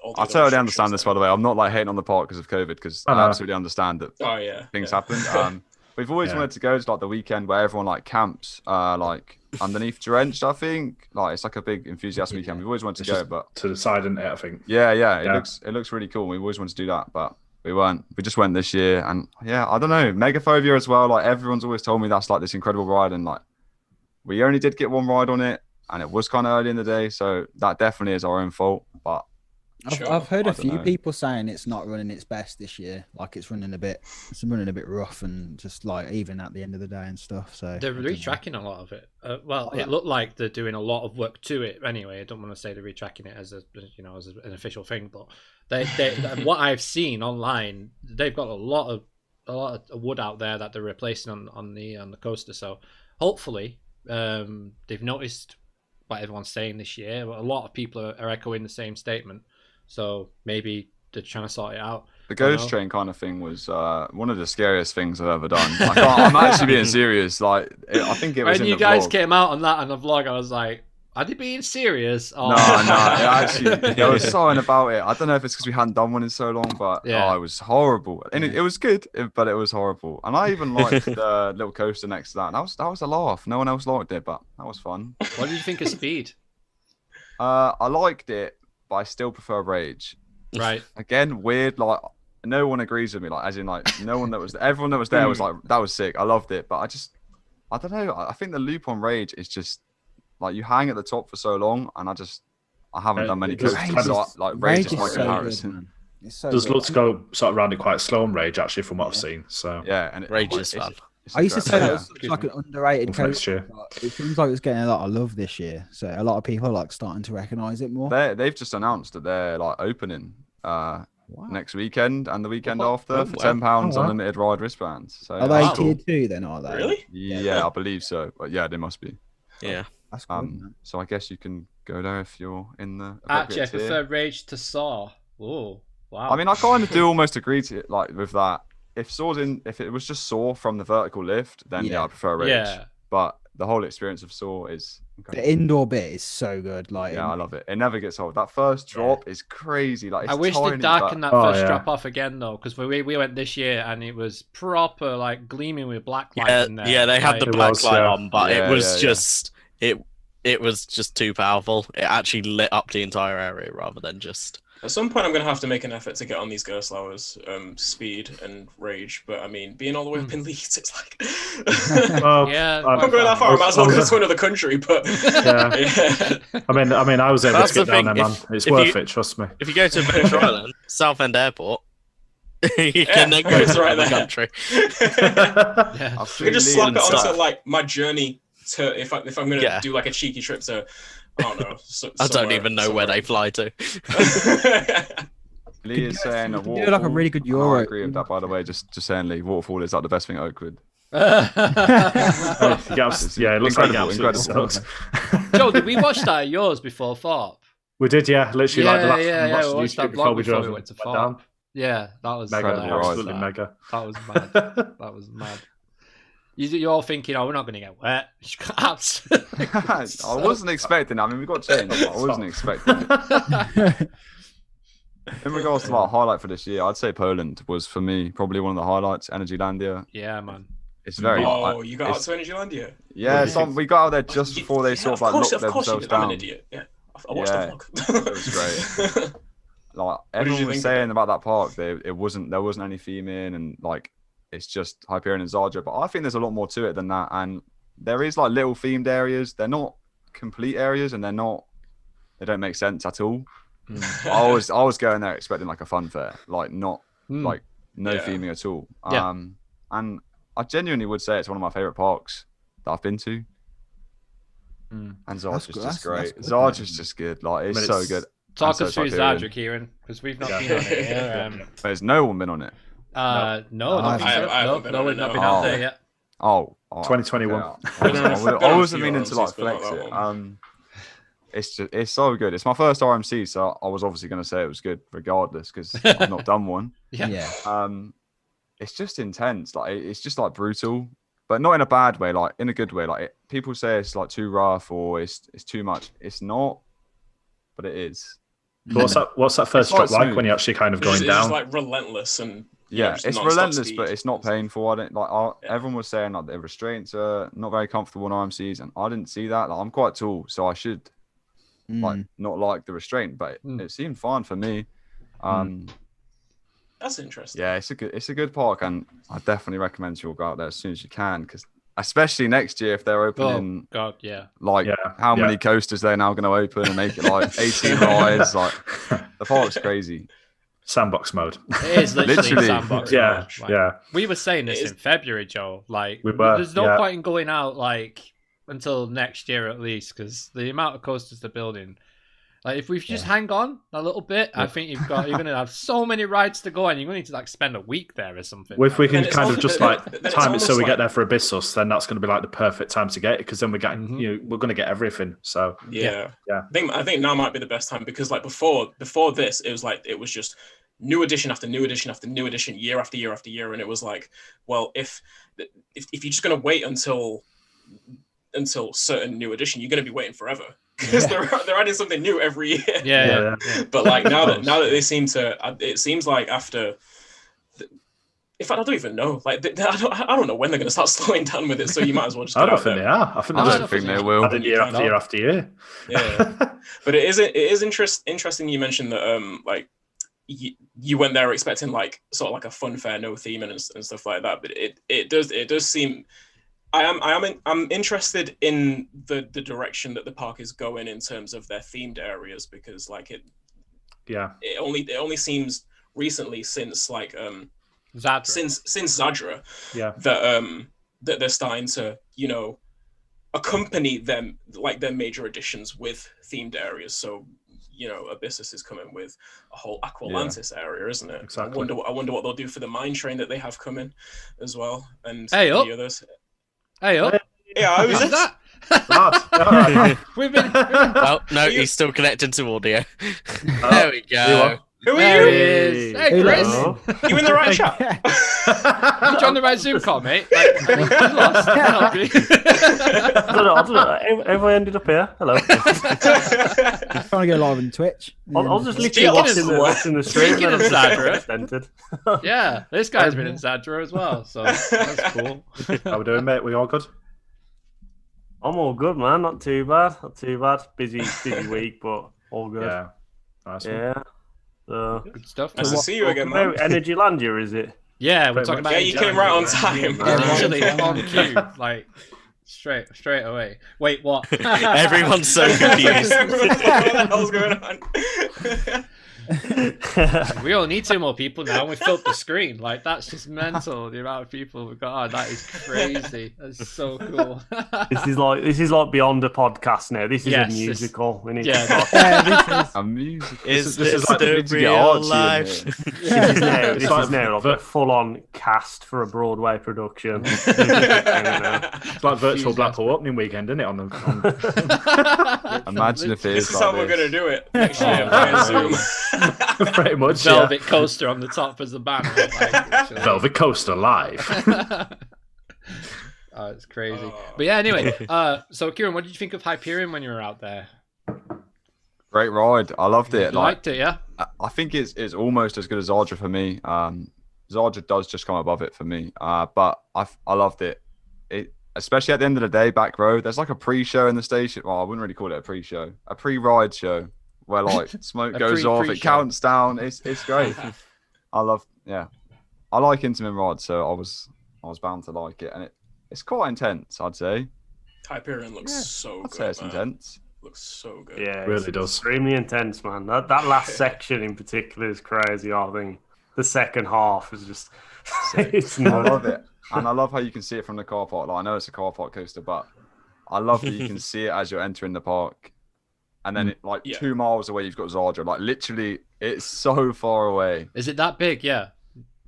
all the I totally understand this, by the way. I'm not like hating on the park because of COVID because I absolutely understand that things happen. We've always wanted to go to like the weekend where everyone like camps like underneath Drenched, I think. Like it's like a big enthusiasm weekend. We've always wanted to go, but to the side, isn't it, I think. It looks really cool. We've always wanted to do that, but we weren't. We just went this year, and I don't know. Megaphobia as well. Like everyone's always told me that's like this incredible ride, and like we only did get one ride on it, and it was kind of early in the day, so that definitely is our own fault. But I've heard a few people saying it's not running its best this year. Like it's running a bit rough and just like even at the end of the day and stuff. So they're retracking a lot of it. It looked like they're doing a lot of work to it anyway. I don't want to say they're retracking it as an official thing, but they what I've seen online, they've got a lot of wood out there that they're replacing on the coaster. So hopefully they've noticed what everyone's saying this year. A lot of people are echoing the same statement. So maybe they're trying to sort it out. The ghost train kind of thing was one of the scariest things I've ever done. I'm actually being serious. Like, I think it was when in you the guys vlog. came out on that on the vlog, I was like, are they being serious? No. There was something about it. I don't know if it's because we hadn't done one in so long, but it was horrible. And it was good, but it was horrible. And I even liked the little coaster next to that. And that was a laugh. No one else liked it, but that was fun. What did you think of Speed? I liked it, but I still prefer Rage. Right. Again, weird. Like no one agrees with me. Like as in like everyone that was there was like that was sick. I loved it, but I don't know. I think the loop on Rage is just like you hang at the top for so long, and I haven't done many coasters. So like Rage is my comparison. There's lots to go sort of around it quite slow on Rage actually from what I've seen. So and Rage is fun. I used to say that was like an underrated coaster. It seems like it's getting a lot of love this year. So a lot of people are like starting to recognise it more. They've just announced that they're like opening next weekend and the weekend Oh, after oh, for wow. £10 Oh, wow. unlimited ride wristbands. So Are they that's tier cool. 2 then? Are they? Really? Yeah, I believe so. But yeah, they must be. Yeah. That's good. man. So I guess you can go there if you're in the Actually, I appropriate tier. prefer Rage to Saw. Oh, wow. I mean, I kind of do almost agree to it, like with that. If it was just Saw from the vertical lift, then yeah, I prefer Rage. Yeah. But the whole experience of Saw is incredible. The indoor bit is so good. Like, Yeah, I love it. It never gets old. That first drop is crazy. Like, it's I wish tiny, they'd darken that Oh, first yeah. drop off again though, because we went this year and it was proper like gleaming with black light Yeah, in there. yeah, they had Like, the It black was, light yeah. on, but Yeah, it was yeah, just it was just too powerful. It actually lit up the entire area rather than just. At some point, I'm going to have to make an effort to get on these Gerstlauers, Speed and Rage. But I mean, being all the way up in Leeds, it's like. Well, Yeah, I- I'm not going that far. I might as well I go was- to another country. But Yeah. yeah. I mean, I was able That's to get the down there, thing, man. if- It's if worth you- it, trust me. If you go to Adventure Island, Southend Airport, you can then go it's to right another there. country. yeah. I've I can just seen slap it Leeds- onto like my journey to if I'm going to Yeah. do like a cheeky trip to. I don't know. I don't even know where they fly to. Lee is saying a you do like a really good Waterfall, and Euro. I agree with that, by the way. Just saying, Lee, Waterfall is like the best thing at Oakwood. Yeah, it looks like it Incredible, absolutely incredible. sucks. Joe, did we watch that at yours before Thorpe? We did, yeah. Literally, like the last yeah, time yeah. we We watched watched that YouTube before vlog we before drove we went to went Thorpe. down. Yeah, that was Mega, hilarious, absolutely that. mega. That was mad. That was mad. You're all thinking, oh, we're not going to get wet. You got absolutely. I wasn't expecting that. I mean, we got changed, but I wasn't expecting it. In regards to like highlight for this year, I'd say Poland was for me probably one of the highlights. Energylandia. Yeah, man. It's very. Oh, you got out it's- to Energylandia? Yeah, we got out there just before they sort of like locked Of course you themselves did. I'm down. an idiot. Yeah, I watched Yeah, the vlog. it was great. Like did everyone you was think of saying about that park, there wasn't any theming, and like it's just Hyperion and Zadra. But I think there's a lot more to it than that, and there is like little themed areas. They're not complete areas, and they don't make sense at all. I was going there expecting like a fun fair, like not like no Yeah. theming at all. Yeah. And I genuinely would say it's one of my favorite parks that I've been to. And Zarja's good, just that's great. good, Zarja's just good. Like it's so good. Talk And so us through is Hyperion. Zadra, Kieran, because we've not Yeah. been on it here. There's no one been on it. No, I not been haven't no, been no, on we've it, not no. been out Oh. there yet. Oh, 2021. okay. I wasn't meaning to like RMCs, but not flex that it. one. It's so good. It's my first RMC, so I was obviously going to say it was good regardless because I've not done one. Yeah. It's just intense. Like it's just like brutal, but not in a bad way. Like in a good way. Like people say it's like too rough or it's too much. It's not, but it is. What's that first It's quite drop like smooth. when you're actually kind of It's going just down? like relentless and Yeah, just it's non-stop relentless, speed. but it's not painful. I don't like. Everyone was saying like the restraints are not very comfortable in RMCs, and I didn't see that. Like I'm quite tall, so I should like not like the restraint, but it seemed fine for me. That's interesting. Yeah, it's a good park, and I definitely recommend you all go out there as soon as you can, because especially next year if they're opening Oh God, yeah. like Yeah, how yeah. many coasters they're now going to open and make it like 18 rides. Like the park's crazy. Sandbox mode. It is literally Literally. sandbox. Yeah, mode. Like, yeah. We were saying this It is- in February, Joe. Like, We were, there's no yeah. point in going out like until next year at least, because the amount of coasters they're building. Like, if we just hang on a little bit, I think you're going to have so many rides to go, and you're going to need to like spend a week there or something. If we can And it's kind of almost- just then like it's time it so almost we get like- there for Abyssus, then that's going to be like the perfect time to get it because then we get Mhm. we're going to get everything. So Yeah. Yeah. I think now might be the best time because like before this, it was just new edition after new edition after new edition, year after year after year, and it was like, well, if you're just gonna wait until certain new edition, you're gonna be waiting forever because they're adding something new every year. yeah. But like now that they seem to, it seems like after. In fact, I don't even know. Like, I don't know when they're going to start slowing down with it. So you might as well just. I Get don't out think there. they are. I think I they're don't just think they will. adding year after year after year. Yeah, but it is interesting. You mentioned that like you went there expecting like sort of like a fun fair, no theme and stuff like that. But it does seem. I'm interested in the direction that the park is going in terms of their themed areas because like it only seems recently since like Zadra. since Zadra Yeah. that they're starting to accompany them like their major additions with themed areas. So Abyssus is coming with a whole Aqualantis area, isn't it? Exactly. I wonder what they'll do for the mine train that they have coming as well, and Hey, the others. Hey up. Yeah, I was Who's that? We've been Oh no, he's still connected to audio. There we go. Who are there you? he is. Hey Chris. Hello. You in the right chat? You on the right Zoom call, mate? Like, I'm lost. Can I help you? I don't know. Have I ended up here? Hello. Trying to go live on Twitch. I was just Speaking literally of- watching the stream. Speaking and of then I Zadra. just entered. Yeah, this guy's been in Zadra as well, so that's cool. How we doing, mate? We all good? I'm all good, man. Not too bad. Not too bad. Busy week, but all good. Yeah. Nice one. Yeah. So, Good stuff. Nice to see you again, man. Energy Landia, is it? Yeah, we're Pretty talking much. about. Yeah, you came right on time. Literally on cue, like straight away. Wait, what? Everyone's so confused. Everyone's like, what the hell's going on? We only need 2 more people now, and we filled the screen. Like, that's just mental. The amount of people we've got. Oh, that is crazy. That's so cool. This is like beyond a podcast now. This is Yes, a musical. We need yeah. to start. Yeah, this is. A music. Is this this like the need to get real Archie in life? here. This is now like a full-on cast for a Broadway production. It's like virtual Jesus. Blackpool opening weekend, isn't it? Imagine if it This is is like how we're this. going to do it next year via Zoom. Pretty much. Yeah. Velvet coaster on the top as the banner. Like, literally. Velvet Coaster live. Oh, it's crazy. Oh. But yeah, anyway. So Kieran, what did you think of Hyperion when you were out there? Great ride. I loved it. You liked it, yeah? I think it's almost as good as Zadra for me. Zadra does just come above it for me. But I loved it. Especially at the end of the day, back row, there's like a pre-show in the station. Well, I wouldn't really call it a pre-show. A pre-ride show where like smoke A goes off, it pre-show. counts down. It's great. I like Intamin rides, so I was bound to like it, and it's quite intense, I'd say. Hyperion looks so I'd good. say it's man. intense. Looks so good. Yeah, Really it's does. extremely intense, man. That last section in particular is crazy. I think the second half is just it's I nuts. love it, and I love how you can see it from the car park. Like, I know it's a car park coaster, but I love that you can see it as you're entering the park, and then it, like 2 miles away, you've got Zadra. Like literally, it's so far away. Is it that big? Yeah.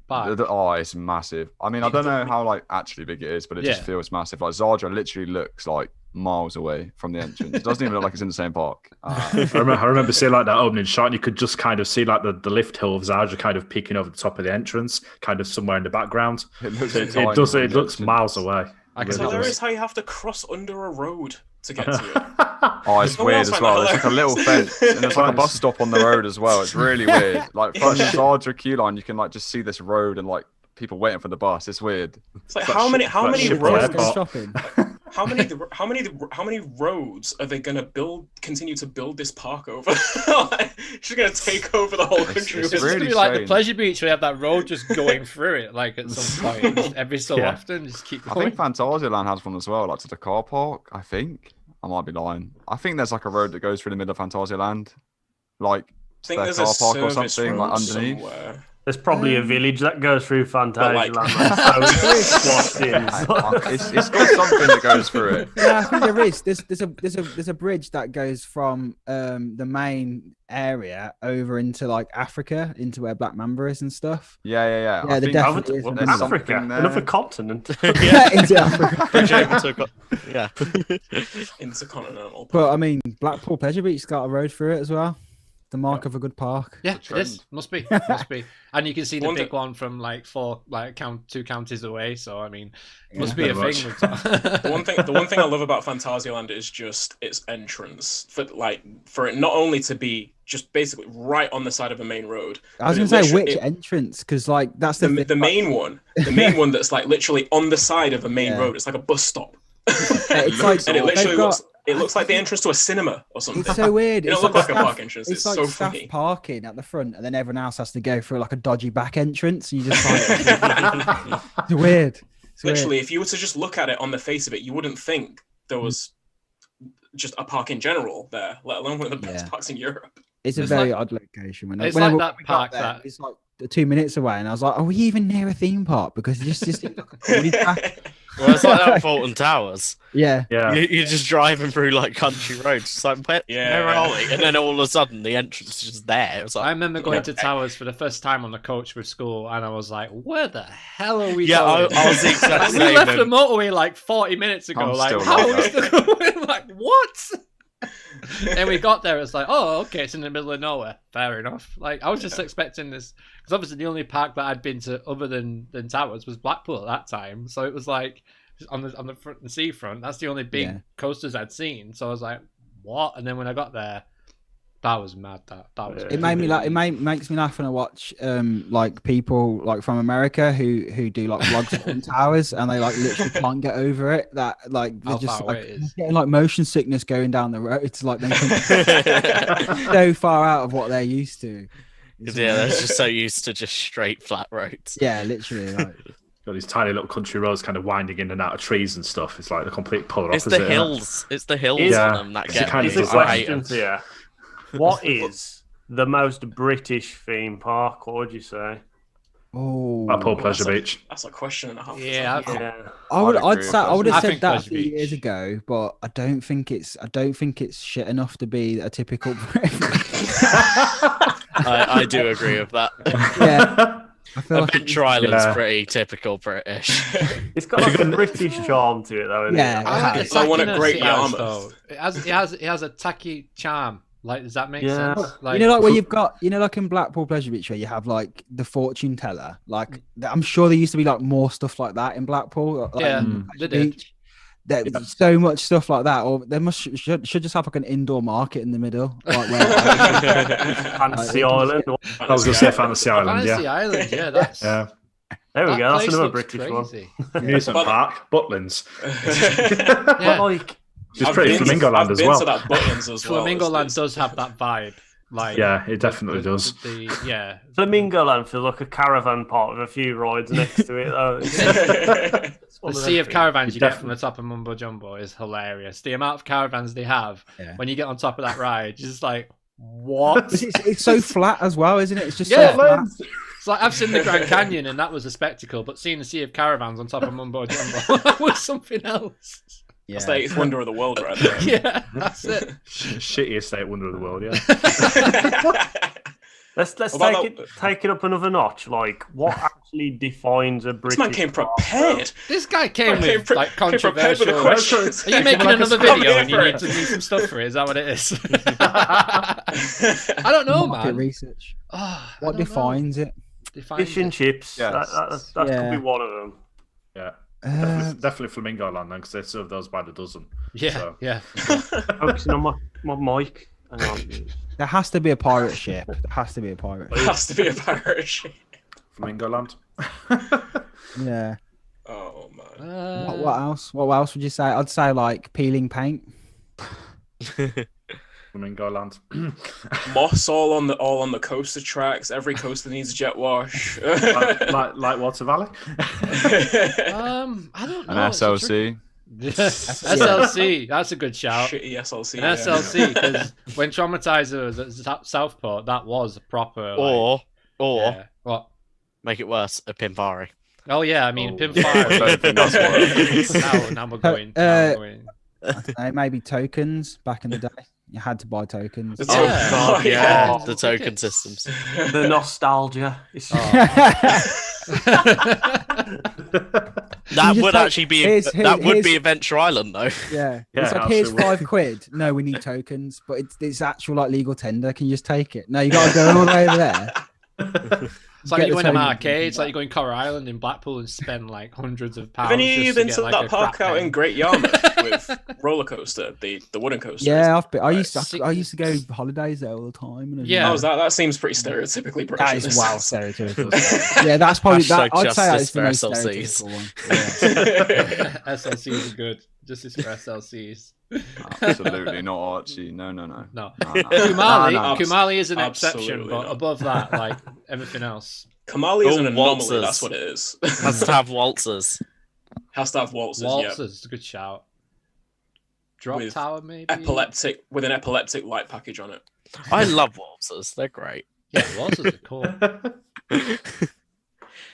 Park. Oh, it's massive. I mean, I don't know how like actually big it is, but it just Yeah. feels massive. Like Zadra literally looks like miles away from the entrance. It doesn't even look like it's in the same park. I remember seeing like that opening shot, and you could just kind of see like the lift hill of Zadra kind of peeking over the top of the entrence, kind of somewhere in the background. It looks It tiny does. from It the looks entrance. miles away. I can It's tell hilarious how you have to cross under a road to get to it. Oh, it's No one weird else as find well. that There's like a little fence, and there's like a bus stop on the road as well. It's really weird. Like from the Zadra queue line, you can like just see this road and like people waiting for the bus. It's weird. It's like It's how like many ship roads? airport. Go shopping. How many roads are they gonna continue to build this park over? She's gonna take over the whole country. it's It's really gonna be like the strange. pleasure beach. We have that road just going through it, like at some point, just every so Yeah. often, just keep I going. think Fantasyland has one as well, like to the car park. I think I might be lying. I think there's like a road that goes through the middle of Fantasyland, like I think their there's car a park or service something, road like underneath. somewhere. There's probably a village that goes through Fantasyland. like- So It's got something that goes through it. Yeah, I think there is. There's a bridge that goes from the main area over into like Africa, into where Black Mamba is and stuff. Yeah. Yeah, I there think definitely is. there's Africa, something there. another continent. Into Africa. Bridge over to yeah. Intercontinental. But I mean, Blackpool Pleasure Beach's got a road through it as well. The mark of a good park. Yeah, It's a it is. trend. Must be. And you can see the Wonder- big one from like two counties away. So I mean, Yeah, must be a pretty thing. much. The one thing I love about Fantasyland is just its entrance. For it not only to be just basically right on the side of a main road. I was but gonna it say literally- which entrance, because like that's the the thing, main one, the main one that's like literally on the side of a main Yeah. road. It's like a bus stop. It's like And it literally they've got- looks. It looks like the entrance to a cinema or something. It's so weird. It don't It's look like a staff- park entrance. It's like so staff funny. parking at the front, and then everyone else has to go through like a dodgy back entrance. And you just like, it's weird. It's Literally, weird. if you were to just look at it on the face of it, you wouldn't think there was just a park in general there, let alone one of the best Yeah. parks in Europe. It's a It's very like- odd location. it's whenever like that we got park there, that- it's like 2 minutes away, and I was like, "Are we even near a theme park?" Because it just seems like a corny track. Well, it's like that with Fulton Towers. Yeah. Yeah. You're just driving through like country roads. It's like, where are we? And then all of a sudden, the entrance is just there. It was like, I remember going to Towers for the first time on the coach with school, and I was like, "Where the hell are we yeah, going?" I was the exact We same. left the motorway like 40 minutes ago. I'm Like, still how like is the going? Like, what? And we got there. It's like, oh, okay, it's in the middle of nowhere. Fair enough. Like, I was just expecting this because obviously the only park that I'd been to other than Towers was Blackpool at that time. So it was like on the front, the seafront. That's the only big coasters I'd seen. So I was like, what? And then when I got there, that was mad. That was. It made me like. It makes me laugh when I watch like people like from America who do like vlogs on towers, and they like literally can't get over it. That like they're How just far away like it is. getting like motion sickness going down the road. It's like them so far out of what they're used to. Because they're just so used to just straight flat roads. Yeah, literally. Like, Got these tiny little country roads kind of winding in and out of trees and stuff. It's like the complete polar It's opposite. the hills. It's the hills Yeah. on them that It's get kind me. of Here's a design. question to you. What is the most British theme park? What would you say? oh, Blackpool Pleasure that's a- Beach. That's a question and a half. Yeah, I think- Yeah. I'd agree say I would with have Pleasure said Beach. that I a think few Pleasure years Beach. ago, but I don't think it's shit enough to be a typical. I do agree with that. Yeah, I feel like Adventure Island's Yeah. pretty typical British. It's got like a British charm to it, though. Isn't Yeah. It? I like the It's like one at tackiness Great it has, Yarmouth. though. It has a tacky charm. Like, does that make Yeah. sense? Like, you know, like where you've got, you know, like in Blackpool Pleasure Beach, where you have like the fortune teller. Like, I'm sure there used to be like more stuff like that in Blackpool. Like, Yeah, in they Pleasure did. Beach. There's so much stuff like that, or they should just have like an indoor market in the middle, like where Fantasy Island. I was going to say Fantasy Island, Fantasy yeah. Island, yeah, that's Yeah. There we that go. That's place another looks British one. crazy. Amusement But- Park, Butlins. Yeah. But like, Which is pretty Flamingo Land I've as been well. to that Butlins as well. Flamingo Land It's- does have that vibe. Like, Yeah, it definitely does. Yeah. Flamingo Land feels like a caravan park with a few rides next to it. Though. It's one The of sea them of things. caravans you get from Definitely. the top of Mumbo Jumbo is hilarious. The amount of caravans they have Yeah. when you get on top of that ride, you're just like, what? it's so flat as well, isn't it? It's just Yeah. so flat. It's like I've seen the Grand Canyon and that was a spectacle, but seeing the sea of caravans on top of Mumbo Jumbo that was something else. That's the eighth wonder of the world, right there. Yeah, that's it. Shittiest state wonder of the world, yeah. Let's What about take it up another notch. Like, what actually defines a British? This man came park? prepared. This guy came Came with pre- like came prepared with the controversial. questions. Are you making Like a another scrum video and you here need for to it. do some stuff for it? Is that what it is? I don't know, Market man. research. Oh, I What don't know. defines it? Defines Fish and it. chips. Yes. That Yeah. could be one of them. Yeah. Uh, Definitely Flamingo Land, because they serve those by the dozen. Yeah, So. yeah. Focusing on my mic. Hang on. there has to be a pirate ship. There has to be a pirate It ship. has to be a pirate ship. Flamingo Land. Yeah. Oh man. What else? What else would you say? I'd say like peeling paint. Flamingo Land. Moss all on the coaster tracks. Every coaster needs a jet wash. like Water Valley. I don't know. An it's a tricky- SLC. SLC. That's a good shout. Shitty SLC. An yeah. SLC because when Traumatizer was at Southport, that was a proper. Or yeah. What? make it worse, a Pimpari. Oh yeah, I mean Oh. Pimp I don't Fire. think that's what now we're going. Now we're going. I don't know, maybe tokens back in the day. You had to buy tokens. The Oh, token- God, yeah. The token systems. The nostalgia. It's That You would just actually be here's- that would be here's- Adventure Island though. Yeah, Yeah, it's like here's absolutely. £5. No, we need tokens, but it's actual like legal tender. Can you just take it? No, you got to go all the way over there. It's like Get you the go in an token. arcade. It's like you go in Coral Island in Blackpool and spend like hundreds of pounds. Have any of you just been get, to like, that a park crap out pen. in Great Yarmouth with roller coaster, the wooden coaster? Yeah, I've been, I Right. used to go holidays there all the time. And Yeah. Oh, that seems pretty stereotypically British. that in is a wow sense. stereotypical. Yeah, that's probably that. Hashtag I'd say that justice is the for most SLCs. stereotypical one. Yeah. SLCs are good. Justice for SLCs. Absolutely not Archie. No. No. No, no. Kumali, no. Kumali is an exception, Absolutely but not. above that, like everything else. Kamali is Oh, an anomaly. waltzers. That's what it is. Has to have waltzers. Has to have waltzes. Waltzers is a good shout. Drop With tower, maybe. Yeah. Epileptic with an epileptic light package on it. I love waltzers. They're great. Yeah, waltzers are cool.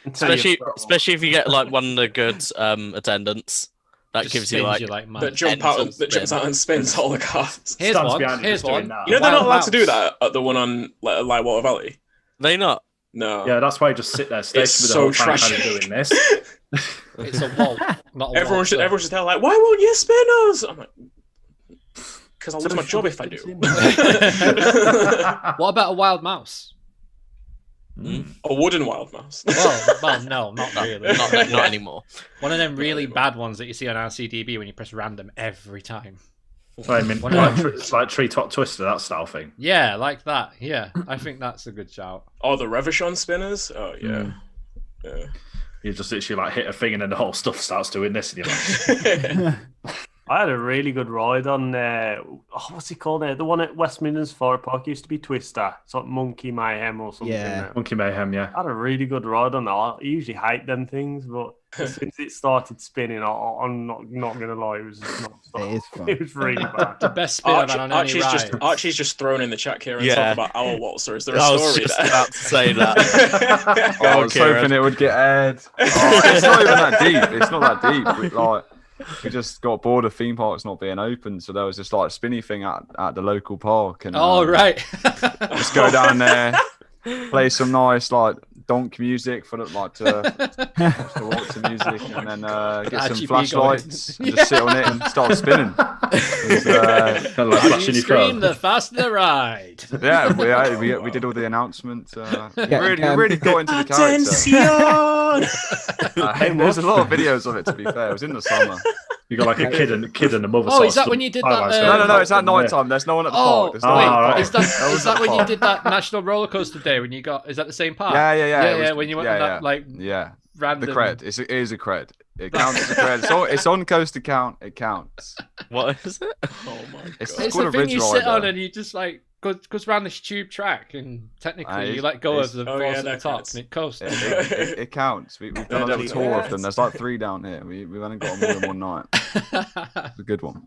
Especially if you get like one of the good attendants. That Just gives you spins like mad. that jumps out and spins all the cars. Here's Stands one. behind you Here's just doing one. that. You know they're not Wild allowed to do Mouse. that at the one on like Water Valley. They not. No. Yeah, that's why you just sit there stationary It's the so whole time kind trashy. of doing this. It's a wall, not a Everyone wall. should everyone should tell like, why won't you spin us? I'm like, because I'll lose my job if I do. What about a wild mouse? A wooden wild mouse. Well, no, not really. Not anymore. One of them really bad ones that you see on RCDB when you press random every time. So, I mean, it's like Treetop Twister, that style thing. Yeah, like that. Yeah, I think that's a good shout. Oh, the Revachon spinners. Oh yeah. Yeah. You just literally like hit a thing and then the whole stuff starts doing this, and you're like, I had a really good ride on what's it called? The one at West Midlands Forest Park used to be Twister. It's like Monkey Mayhem or something. Yeah. Monkey Mayhem, yeah. I had a really good ride on that. I usually hate them things, but since it started spinning, I'm not gonna lie, it was just not. It is fun. It was really bad. The best spin I've had on any ride. Archie's just thrown in the chat here and Yeah. talk about our waltzer. Is there a I was story just there? about to say that. I was hoping it would get aired. Oh, it's not even that deep. It's not that deep. We just got bored of theme parks not being open, so there was this like spinny thing at the local park, and Oh, right. just go down there, play some nice like donk music for the watch the waltzer music, and then get some RGB flashlights going. and just sit on it and start spinning. It was, Kind of like You flashing your scream, phone. the faster the ride. yeah, we did all the announcements. Yeah, really got into the character. There's a lot of videos of it. To be fair, it was in the summer. You got like a kid and a mother. Oh, sort is that of when you did highlights that, going No, on it's at from night there. time. There's no one at the Oh, park. There's no wait, one at the right. park. is that, was is that at when the you park. did that National Roller Coaster Day when you got? Is that the same park? Yeah. Yeah, It was- when you went on that like Yeah, random. the cred. It is a cred. It counts as a cred. It's on Coaster Count. It counts. What is it? Oh my god. It's It's called the a thing ridge you sit on rider. and you just like goes around this tube track, and technically you let go it's- of the Oh, force yeah, at the that top counts. and it coasts. It counts. We've done a little definitely tour of them. counts. There's like 3 down here. We've only got them all in one night. It's a good one.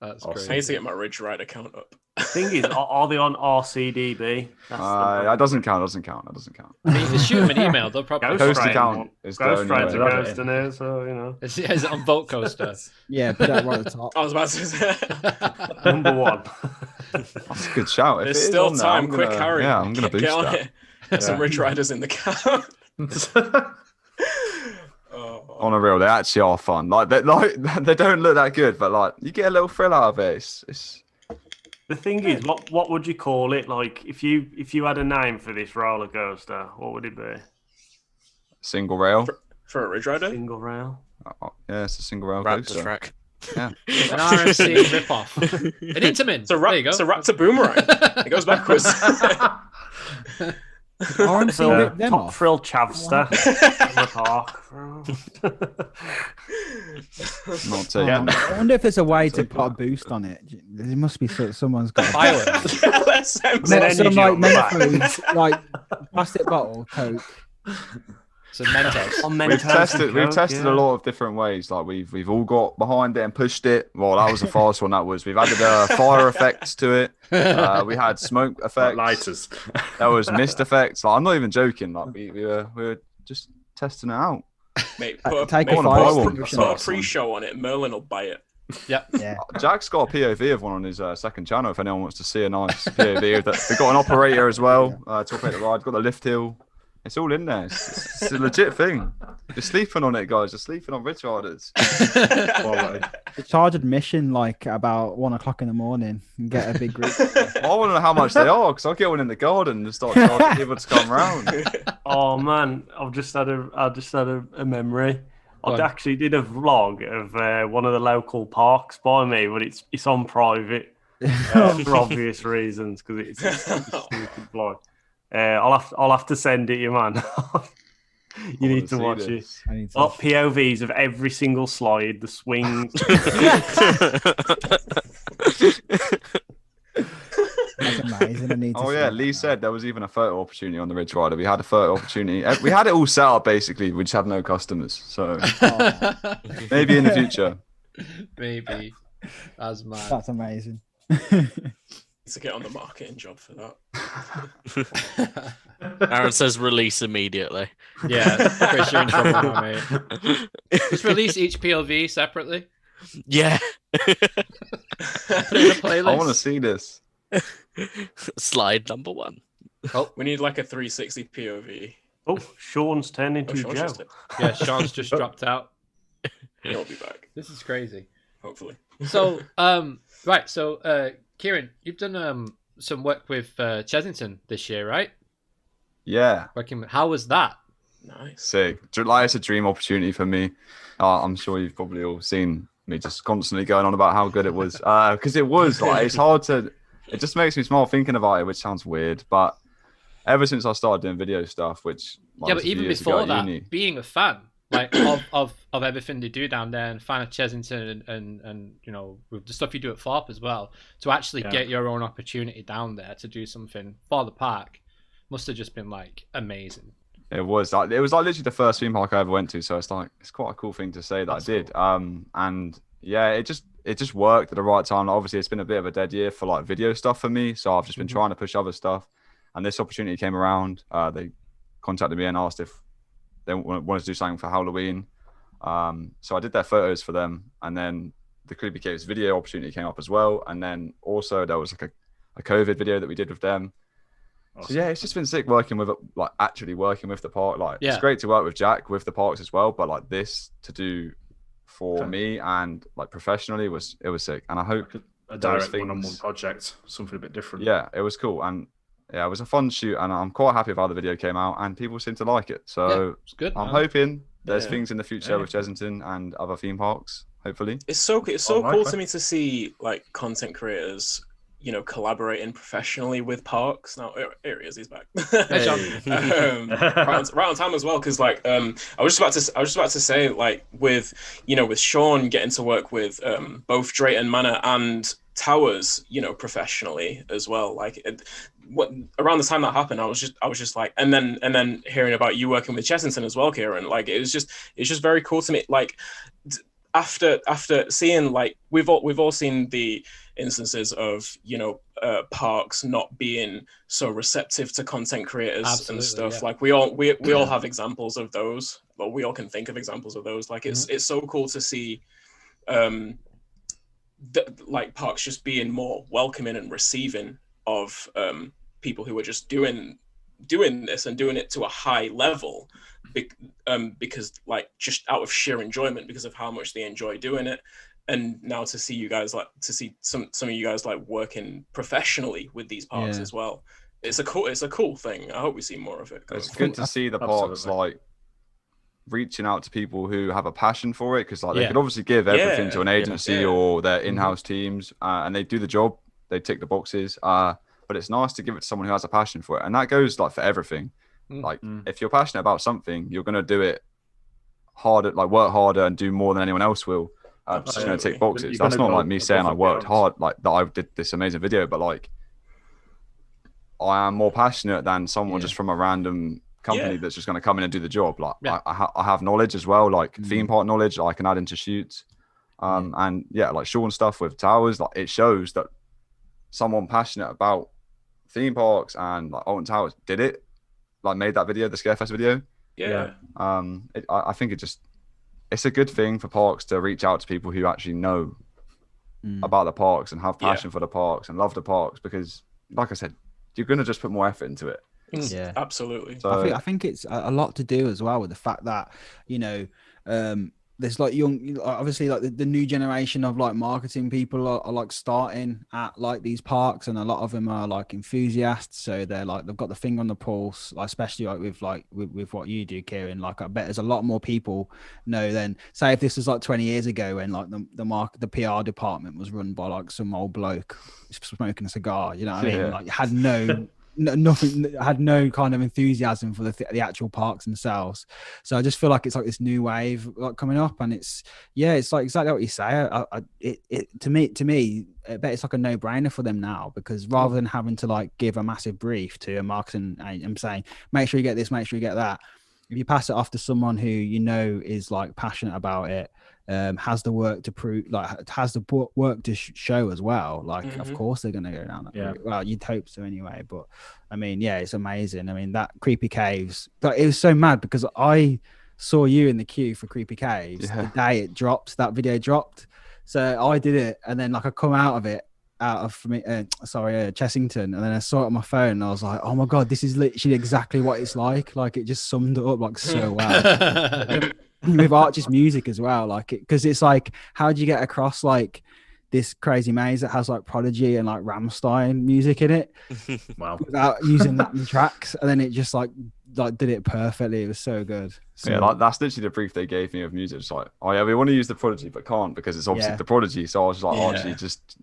That's Awesome. I crazy. need to get my Ridge Rider count up. The thing is, are they on RCDB? That doesn't count. That doesn't count. I mean, if you shoot them an email, they'll probably. Ghost Coaster Train, count is the Ghost only Train's a way. ghost in here, so you know. Is it on Boat Coaster? Yeah, put that right at the top. I was about to say. Number one. That's a good shout. If There's it is still on there, time. I'm Quick, gonna- Harry. Yeah, I'm gonna Get boost on that. it. There's some Ridge Riders in the count. On a real, they actually are fun. Like they don't look that good, but like you get a little thrill out of it. It's The thing is, what would you call it? Like, if you had a name for this roller coaster, what would it be? single rail. For a Ridge Rider? Single rail. Yeah, it's a single rail Raptor coaster. track. Yeah. An RMC ripoff. An Intamin. It's a There you go. Raptor boomerang. It goes backwards. RMC ripped them Top off. Frill Chavster in the park. Not taking. Yeah. I wonder if there's a way to put a boost on it. There must be someone's got Fireworks. LSM. Then some energy like on the back. Mentos, like plastic bottle, Coke. Some Mentos. On We've Mentos and tested Coke, a lot of different ways. Like we've all got behind it and pushed it. Well, that was a fast one. That was. We've added fire effects to it. We had smoke Like effects. lighters. There was mist effects. Like I'm not even joking. Like we were just testing it out. Mate, put Take a, a wanna fire buy one. extinguisher. put a pre-show on it. Merlin will buy it. Yep. Yeah. Jack's got a POV of one on his second channel. If anyone wants to see a nice POV of that, we've got an operator as well. Talk about the ride. Got the lift hill. It's all in there. It's a legit thing. You're sleeping on it, guys. You're sleeping on Ridge Riders. Quality. The charge admission like about 1 o'clock in the morning and get a big group. I want to know how much they are because I'll get one in the garden and start charging people to come round. Oh man, I've just had a memory. Go I on. actually did a vlog of one of the local parks by me, but it's on private for obvious reasons because it's a stupid vlog. I'll have to send it you, man. You need to watch it. I need to- Got POVs of every single slide, the swings. That's amazing. I need to Oh see yeah, that. Lee said there was even a photo opportunity on the Ridge Rider. We had a photo opportunity. We had it all set up basically. We just have no customers. So Oh, maybe in the future. Maybe. That's mad. that's amazing. to get on the marketing job for that. Aaron says release immediately. Yeah, Chris, you're in trouble now, mate. Just release each POV separately. Yeah. Put it in a playlist. I want to see this. Slide number 1. Oh, We need like a 360 POV. Oh, Sean's turned into Sean's Joe. just- yeah, Sean's just dropped out. He'll be back, This is crazy. hopefully. So, right. So, Kieran, you've done some work with Chesington this year, right? Yeah, How was that? Nice. sick. Like, it's a dream opportunity for me. I'm sure you've probably all seen me just constantly going on about how good it was. Because it was like, it's hard to. It just makes me smile thinking about it, which sounds weird, but ever since I started doing video stuff, which like, Yeah, was but a few even years before ago at that, uni, being a fan like of everything they do down there, and fan of Chesington, and you know, with the stuff you do at FARP as well, to actually get your own opportunity down there to do something for the park must have just been like amazing. it was like literally the first theme park I ever went to, so it's quite a cool thing to say that That's I did. And yeah, it just worked at the right time. Like, obviously, it's been a bit of a dead year for like video stuff for me, so I've just been trying to push other stuff, and this opportunity came around. They contacted me and asked if they wanted to do something for Halloween. So I did their photos for them, and then the Creepy Caves video opportunity came up as well, and then also there was like a COVID video that we did with them. Awesome. So yeah, it's just been sick working with like actually working with the park. Like Yeah. it's great to work with Jack with the parks as well, but like this to do for me and like professionally was sick. And I hope A those direct one-on-one things- project, something a bit different. yeah, it was cool. And yeah, it was a fun shoot, and I'm quite happy with how the video came out, and people seem to like it. So It's good. I'm man. hoping there's Yeah. things in the future with Chesington and other theme parks, hopefully. It's so Oh, cool likely. to me to see like content creators, you know, collaborating professionally with parks. Now here he is, he's back. Hey, John. Right on time as well, because like I was just about to say, like, with Sean getting to work with both Drayton Manor and Towers, you know, professionally as well. Like around the time that happened, I was just like, and then hearing about you working with Chesington as well, Kieran, like it's just very cool to me. Like after seeing, like, we've all seen the instances of, you know, parks not being so receptive to content creators. Absolutely, and stuff. yeah. Like we all have examples of those. Well, we all can think of examples of those. Like it's so cool to see like parks just being more welcoming and receiving of people who are just doing this and doing it to a high level, because like just out of sheer enjoyment, because of how much they enjoy doing it. And now to see some of you guys like working professionally with these parks as well, it's a cool thing. I hope we see more of it. It's good to see the parks Absolutely. like reaching out to people who have a passion for it, because like they could obviously give everything to an agency or their in-house teams, and they do the job, they tick the boxes, but it's nice to give it to someone who has a passion for it, and that goes like for everything. Like if you're passionate about something, you're going to do it harder, like work harder and do more than anyone else will. Just going to tick boxes. You're That's gonna not go like me saying I above and worked beyond. hard, like that I did this amazing video, but like I am more passionate than someone just from a random company that's just going to come in and do the job. Like I have knowledge as well, like theme park knowledge that I can add into shoots. And yeah, like Sean's stuff with Towers, like it shows that someone passionate about theme parks and like Alton Towers did it, like made that video, the Scarefest video. I think it's a good thing for parks to reach out to people who actually know about the parks and have passion for the parks and love the parks, because like I said, you're going to just put more effort into it. Yeah, absolutely. So I think it's a lot to do as well with the fact that, you know, there's like obviously like the new generation of like marketing people are like starting at like these parks, and a lot of them are like enthusiasts, so they're like they've got the finger on the pulse, like, especially like with what you do, Kieran. Like I bet there's a lot more people know than, say, if this was like 20 years ago when like the PR department was run by like some old bloke smoking a cigar, you know what I mean? Like had nothing, had no kind of enthusiasm for the actual parks themselves. So I just feel like it's like this new wave like coming up, and it's like exactly what you say. To me, I bet it's like a no-brainer for them now, because rather than having to like give a massive brief to a marketing and saying, make sure you get this, make sure you get that, if you pass it off to someone who you know is like passionate about it, has the work to prove, like has the work to show as well, like of course they're going to go down that route. Well, you'd hope so anyway, but I mean, yeah, it's amazing. I mean, that Creepy Caves, but it was so mad because I saw you in the queue for Creepy Caves the day it dropped, that video dropped. So I did it, and then like I come out of Chessington, and then I saw it on my phone, and I was like, oh my god, this is literally exactly what it's like it just summed it up like so well. With Archie's music as well, like because it's like, how do you get across like this crazy maze that has like Prodigy and like Rammstein music in it wow, without using that in tracks? And then it just like did it perfectly. It was so good. So, yeah, like that's literally the brief they gave me of music. It's like, oh yeah, we want to use the Prodigy but can't because it's obviously the Prodigy. So I was like,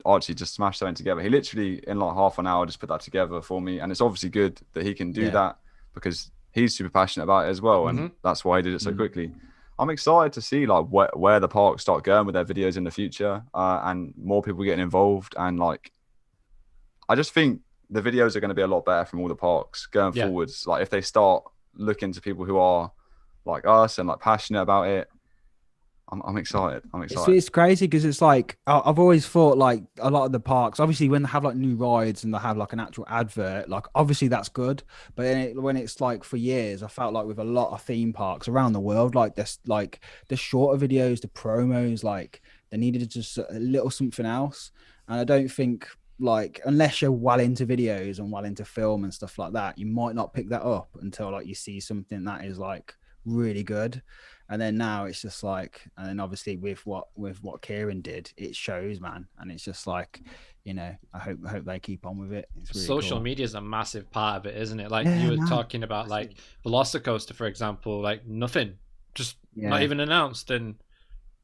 Archie just smashed something together. He literally in like half an hour just put that together for me, and it's obviously good that he can do that because he's super passionate about it as well, and that's why he did it so quickly. I'm excited to see like where the parks start going with their videos in the future, and more people getting involved. And like, I just think the videos are going to be a lot better from all the parks going forwards. Like if they start looking to people who are like us and like passionate about it, I'm excited. It's crazy because it's like I've always thought like a lot of the parks, obviously when they have like new rides and they have like an actual advert, like obviously that's good. But when it's like for years, I felt like with a lot of theme parks around the world, like this, like the shorter videos, the promos, like they needed just a little something else. And I don't think like unless you're well into videos and well into film and stuff like that, you might not pick that up until like you see something that is like really good. And then now it's just like, and then obviously with what Kieran did, it shows, man. And it's just like, you know, I hope they keep on with it. It's really social media is a massive part of it, isn't it? Like you were talking about, like Velocicoaster, for example, like nothing, just not even announced, and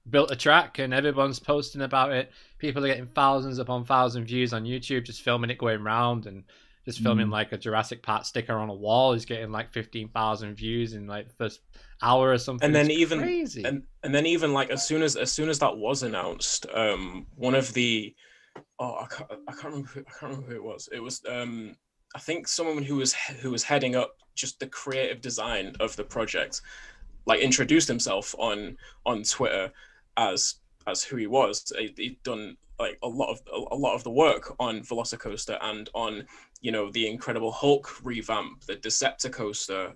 built a track, and everyone's posting about it. People are getting thousands upon thousands views on YouTube, just filming it going round, and just filming like a Jurassic Park sticker on a wall is getting like 15,000 views in like the first hour or something. And then it's even crazy. And then even like as soon as that was announced, one of the I can't remember who it was. It was I think someone who was heading up just the creative design of the project, like introduced himself on Twitter as who he was. He'd done like a lot of the work on Velocicoaster and on, you know, the Incredible Hulk revamp, the Decepticoaster,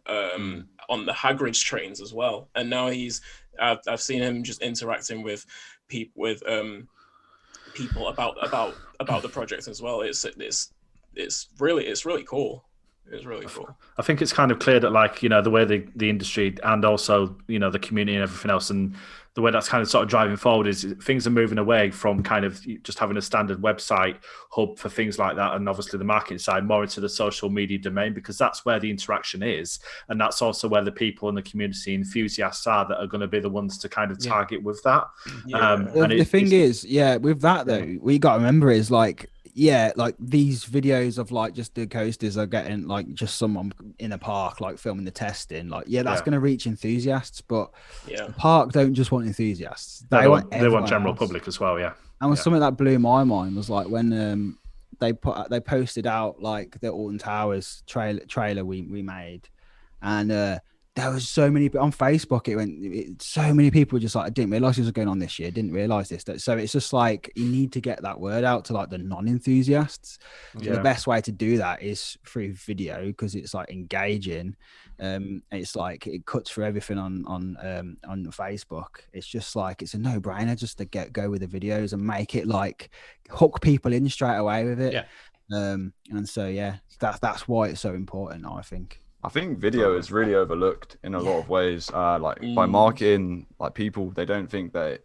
on the Hagrid's trains as well. And now I've seen him just interacting with people about the project as well. It's really cool. It's really cool. I think it's kind of clear that, like, you know, the way the industry and also, you know, the community and everything else, and the way that's kind of sort of driving forward is things are moving away from kind of just having a standard website hub for things like that, and obviously the marketing side more into the social media domain, because that's where the interaction is, and that's also where the people in the community enthusiasts are that are going to be the ones to kind of target with that. The thing is, with that though, we got to remember is like, like these videos of like just the coasters are getting like just someone in a park like filming the testing, like that's going to reach enthusiasts, but the park don't just want enthusiasts, they want general else. public as well. And something that blew my mind was like when they posted out like the Alton Towers trailer we made, and there was so many on Facebook. So many people were just like, I didn't realize this was going on this year. Didn't realize this. So it's just like you need to get that word out to like the non-enthusiasts. So the best way to do that is through video, because it's like engaging. It's like it cuts through everything on Facebook. It's just like it's a no-brainer just to go with the videos and make it like hook people in straight away with it. And so that's why it's so important, I think. I think video is really overlooked in a lot of ways. Like by marketing, like people, they don't think that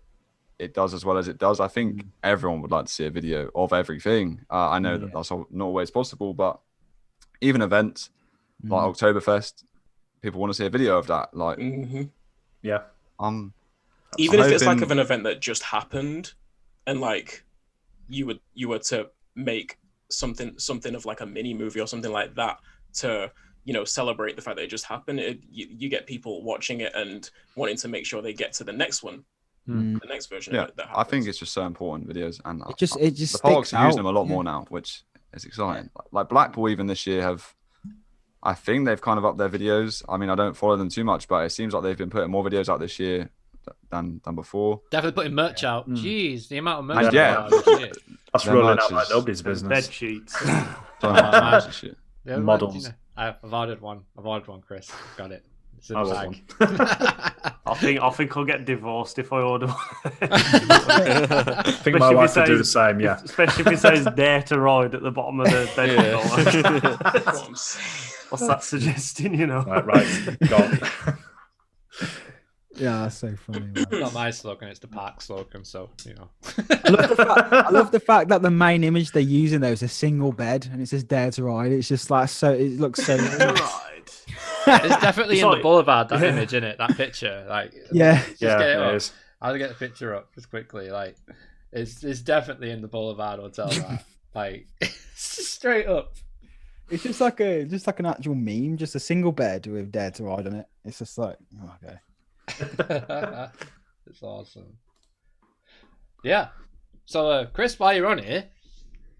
it does as well as it does. I think everyone would like to see a video of everything. I know that that's not always possible, but even events like Oktoberfest, people want to see a video of that. Like, even if it's like of an event that just happened, and like you were to make something of like a mini movie or something like that to, you know, celebrate the fact that it just happened. You get people watching it and wanting to make sure they get to the next one, the next version of it. That I think it's just so important, videos, and it just the parks are using them a lot more now, which is exciting. Like Blackpool, even this year, I think they've kind of upped their videos. I mean, I don't follow them too much, but it seems like they've been putting more videos out this year than before. Definitely putting merch out. Jeez, the amount of merch. And yeah. out this year. That's Their rolling merch out like is- nobody's Bed business. sheets. Shit. The other Models. one, you know, I've ordered one. Chris. Got it. It's in I the want bag. I think I'll get divorced if I order one. I think my Especially if wife it would do the says- same. Yeah. Especially if it says "Dare to Ride" at the bottom of the bed. What I'm saying. What's that suggesting? You know. Right. Gone. Yeah, that's so funny. Man. It's not my slogan, it's the park slogan, so, you know. I love the fact that the main image they're using though is a single bed and it says "Dare to Ride." It's just like so. It looks so. Right. It's definitely It's in like- the boulevard, that image, isn't it? That picture. Like, Yeah. just get it Yeah, up. it is. I'll get the picture up just quickly. Like, it's definitely in the Boulevard Hotel. That. Like, straight up. It's just like an actual meme, just a single bed with "Dare to Ride" on it. It's just like, oh, okay. It's awesome. Yeah. So, Chris, while you're on here,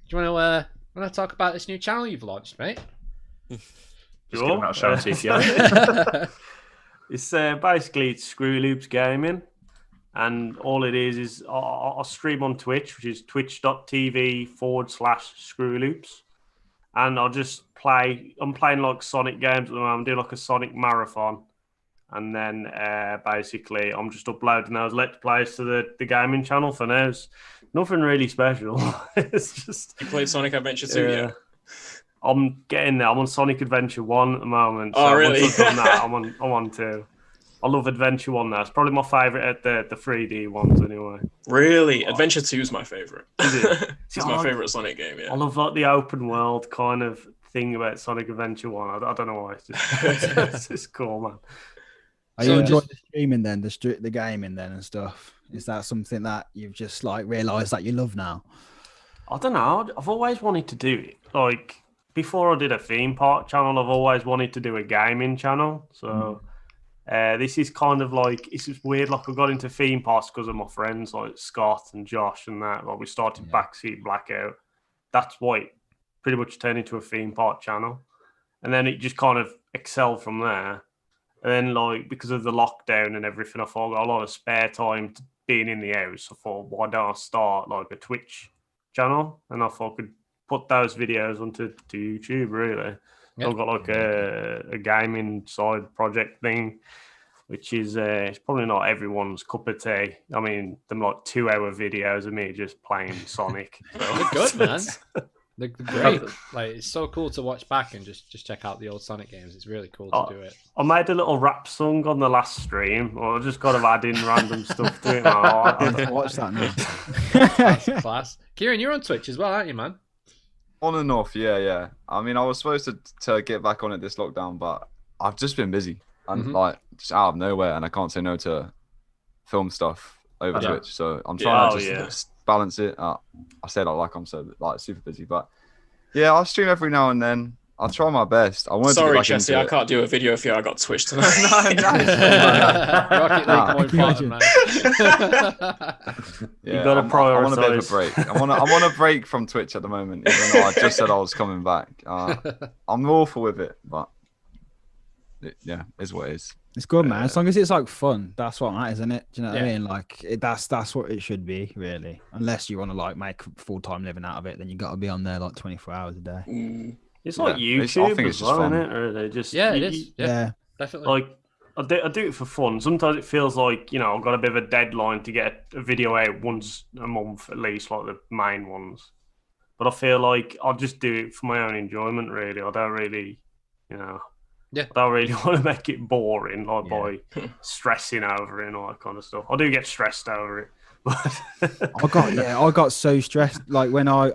do you want to talk about this new channel you've launched, mate? Just giving that a shout to TTI. It's basically it's Screw Loops Gaming, and all it is I stream on Twitch, which is twitch.tv/Screw Loops, and I'll just play. I'm playing like Sonic games at the moment. I'm doing like a Sonic marathon, and then basically I'm just uploading those Let's Plays to the gaming channel for now. It's nothing really special. It's just You played Sonic Adventure 2 yet? I'm getting there. I'm on Sonic Adventure 1 at the moment. Oh, really? Once I've done that, I'm on 2. I love Adventure 1 now. It's probably my favourite at the 3D ones anyway. Really? Adventure 2 is my favorite. Is it? It's my favorite Sonic game, I yeah. love like the open world kind of thing about Sonic Adventure 1. I don't know why. It's just cool, man. Are you enjoying the streaming then, the gaming then and stuff? Is that something that you've just like realised that you love now? I don't know. I've always wanted to do it. Like before I did a theme park channel, I've always wanted to do a gaming channel. So this is kind of like, it's just weird. Like I got into theme parks because of my friends like Scott and Josh and that. Like we started Backseat Blackout. That's why it pretty much turned into a theme park channel. And then it just kind of excelled from there. And then like because of the lockdown and everything, I thought I got a lot of spare time being in the house. I thought, why don't I start like a Twitch channel? And I thought I could put those videos onto YouTube, really. Yeah. I've got like a gaming side project thing, which is it's probably not everyone's cup of tea. I mean, them like 2-hour videos of me just playing Sonic. They're good, man. They're great. Like, it's so cool to watch back and just check out the old Sonic games. It's really cool to do it. I made a little rap song on the last stream. I just got to add in random stuff to it. I watch that now. That's class. Kieran, you're on Twitch as well, aren't you, man? On and off, yeah. I mean, I was supposed to get back on it this lockdown, but I've just been busy and like just out of nowhere, and I can't say no to film stuff over Twitch. So I'm trying to just balance it. I said I'm so like super busy, but yeah, I'll stream every now and then. I'll try my best. I wanted to Sorry, get back Chesty, into I it. can't do a video for you. I got Twitch tonight. Rocket League more important, man. Yeah, gotta I want a bit of a prioritise. break. I want a break from Twitch at the moment, even though I just said I was coming back. I'm awful with it, but it is what it is. It's good, man. As long as it's like fun, that's what matters, isn't it? Do you know what I Yeah. mean? Like that's what it should be, really. Unless you want to like make a full-time living out of it, then you got to be on there like 24 hours a day. It's like Yeah, I YouTube think as it's just well, fun. isn't it? Really, just Yeah, it is. Yeah, Yeah. definitely. Like I do it for fun. Sometimes it feels like I've got a bit of a deadline to get a video out once a month at least, like the main ones. But I feel like I'll just do it for my own enjoyment. Really, I don't really, I don't really want to make it boring, like by stressing over it and all that kind of stuff. I do get stressed over it, but I got so stressed. Like when I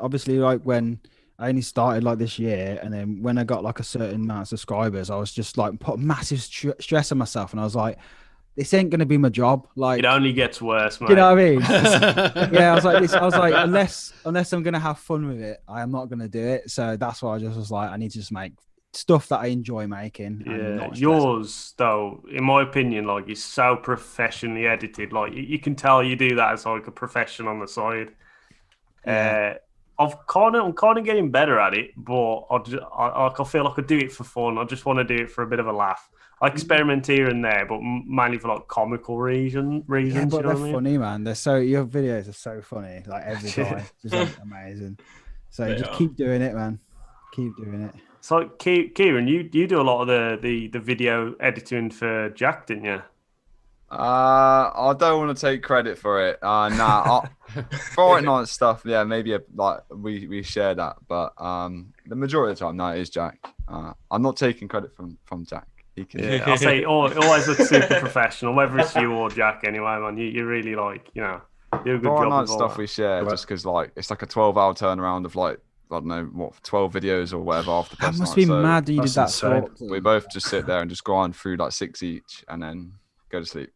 only started like this year, and then when I got like a certain amount of subscribers, I was just like put massive stress on myself, and I was like, this ain't gonna be my job. Like it only gets worse, mate. you know what I mean? Yeah, I was like, unless I'm gonna have fun with it, I am not gonna do it. So that's why I just was like, I need to just make stuff that I enjoy making. And not stress. Yours though, in my opinion, like is so professionally edited. Like you can tell you do that as like a profession on the side. Yeah. I'm kind of getting better at it, but I feel like I do it for fun. I just want to do it for a bit of a laugh. I experiment here and there, but mainly for like comical reasons. Yeah, but you know they're what I mean? funny, man. Your videos are so funny. Like every time, it's like amazing. So just keep doing it, man. Keep doing it. So, Kieran, you do a lot of the video editing for Jack, didn't you? I don't want to take credit for it. Friday night stuff, yeah, maybe like we share that, but the majority of the time, no, it is Jack. I'm not taking credit from Jack. He can. Yeah, I'll say it always looks super professional, whether it's you or Jack. Anyway, man, you really like do a good Friday job. night with all stuff that. we share just because like it's like a 12-hour turnaround of like I don't know what 12 videos or whatever after the That first must night. be So mad that you did that. insane. we both just sit there and just grind through like 6 each and then go to sleep,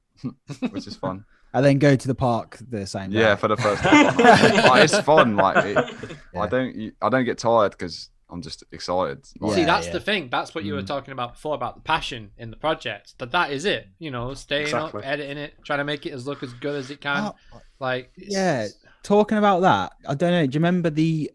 which is fun. And then go to the park the same day. Yeah, for the first time. Like, it's fun. Like Yeah. I don't get tired because I'm just excited. Like, See, that's the thing. That's what you were talking about before about the passion in the project. That is it. You know, staying Exactly. up, editing it, trying to make it look as good as it can. Yeah. Talking about that, I don't know. Do you remember the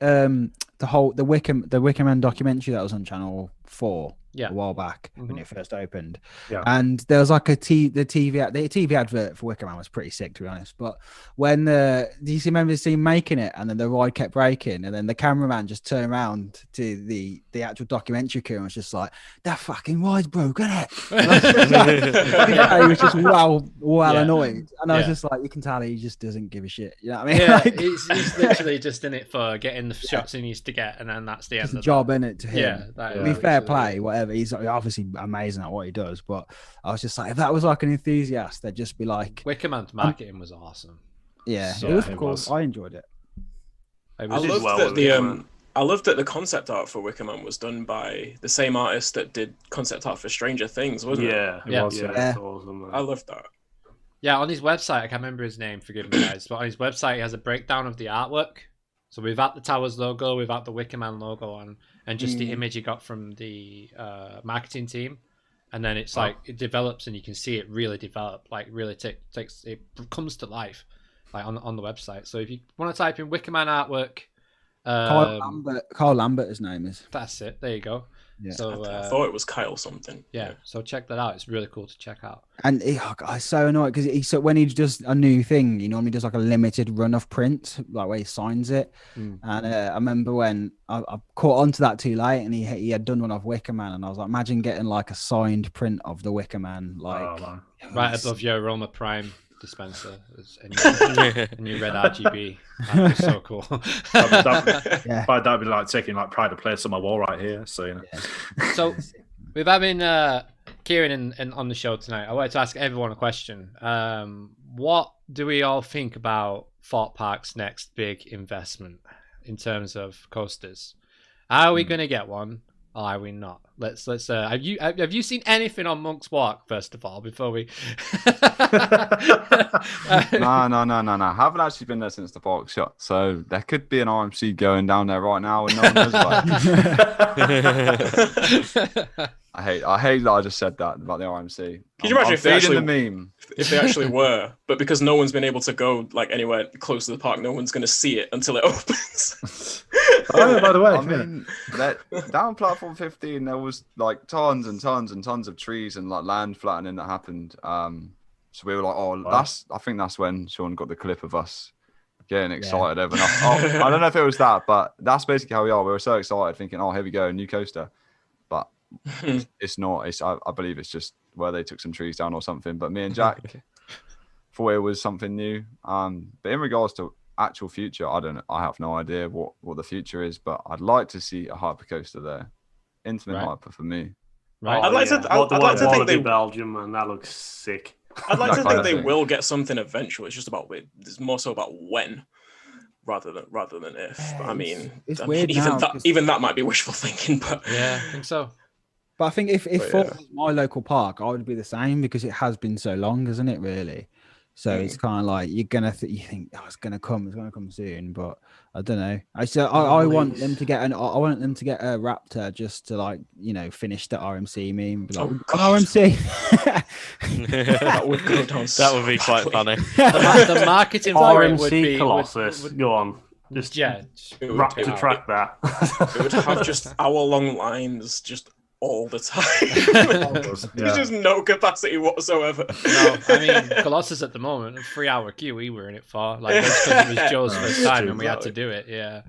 Wicker Man documentary that was on Channel 4 a while back when it first opened? Yeah. And there was like the TV advert for Wicker Man was pretty sick, to be honest. But when do you remember the scene making it, and then the ride kept breaking, and then the cameraman just turned around to the actual documentary crew and was just like, "That fucking ride's broken, it." He was just well annoyed, and I was just like, you can tell he just doesn't give a shit. You know what I mean? Yeah, he's literally just in it for getting the shots he needs to get, and then that's the end It's a of job, that. isn't it, to him? Yeah, To be fair play, whatever. He's obviously amazing at what he does, but I was just like, if that was like an enthusiast, they'd just be like, Wicker Man's marketing was awesome. yeah, So it was it cool. was. I enjoyed it. I loved that the concept art for Wicker Man was done by the same artist that did concept art for Stranger Things, wasn't it? Yeah, Yeah. it was. Yeah. It's awesome, man. I loved that. Yeah, on his website, I can't remember his name, forgive me guys, but on his website he has a breakdown of the artwork. So we've got the Towers logo, we've got the Wicker Man logo on, and just the image he got from the marketing team. And then it's like it develops, and you can see it really develop, like really takes it comes to life, like on the website. So if you want to type in Wicker Man artwork, Kyle Lambert, his name is. that's it. There you go. Yeah. So I thought it was Kyle something. yeah, so check that out. It's really cool to check out. And I'm so annoyed because when he does a new thing, he normally does like a limited run of print, like where he signs it. And I remember when I caught onto that too late, and he had done one of Wicker Man, and I was like, imagine getting like a signed print of the Wicker Man, like Right above your Aroma Prime dispenser and your red RGB. That was so cool. Yeah. But that'd be like taking like pride of place on my wall right here. So you know. Yeah. So with having Kieran on the show tonight, I wanted to ask everyone a question. What do we all think about Thorpe Park's next big investment in terms of coasters? Are we going to get one? Or are we not? Let's. Have you seen anything on Monk's Walk first of all before we? No. Haven't actually been there since the park shut, so there could be an RMC going down there right now, and no one knows about it. I hate that I just said that about the RMC. Could you imagine if they actually the meme? If they actually were, but because no one's been able to go like anywhere close to the park, no one's going to see it until it opens. Oh, by the way, I mean, down platform 15, there was like tons and tons and tons of trees and like land flattening that happened. So we were like, I think that's when Sean got the clip of us getting excited over nothing. I don't know if it was that, but that's basically how we are. We were so excited, thinking, "Oh, here we go, new coaster," but it's not. I believe it's just where they took some trees down or something. But me and Jack thought it was something new. But in regards to actual future, I have no idea what the future is, but I'd like to see a hyper coaster there. Infinite hyper for me. Right. I'd like to think they Belgium, man. That looks sick. I'd like That to kind think of they thing. will get something eventually. It's just about it's more so about when, rather than if. Yeah, But I mean, it's weird now, 'cause- even that might be wishful thinking. But Yeah, I think so. But I think if But Thorpe was my local park, I would be the same because it has been so long, isn't it? Really. So it's kind of like you think it's gonna come soon, but I don't know. I want them to get I want them to get a Raptor just to like finish the RMC meme. Be like, RMC. that would go down. That would be quite funny. The marketing for it would RMC be Colossus. Go on. Just Yeah, It would, wrap it to would- track that. it would have just hour-long lines just all the time. Yeah. There's just no capacity whatsoever. No, I mean, Colossus at the moment, a 3-hour queue we were in it for. Like, just because it was Joe's No, first it's time true. and we had to do it, yeah.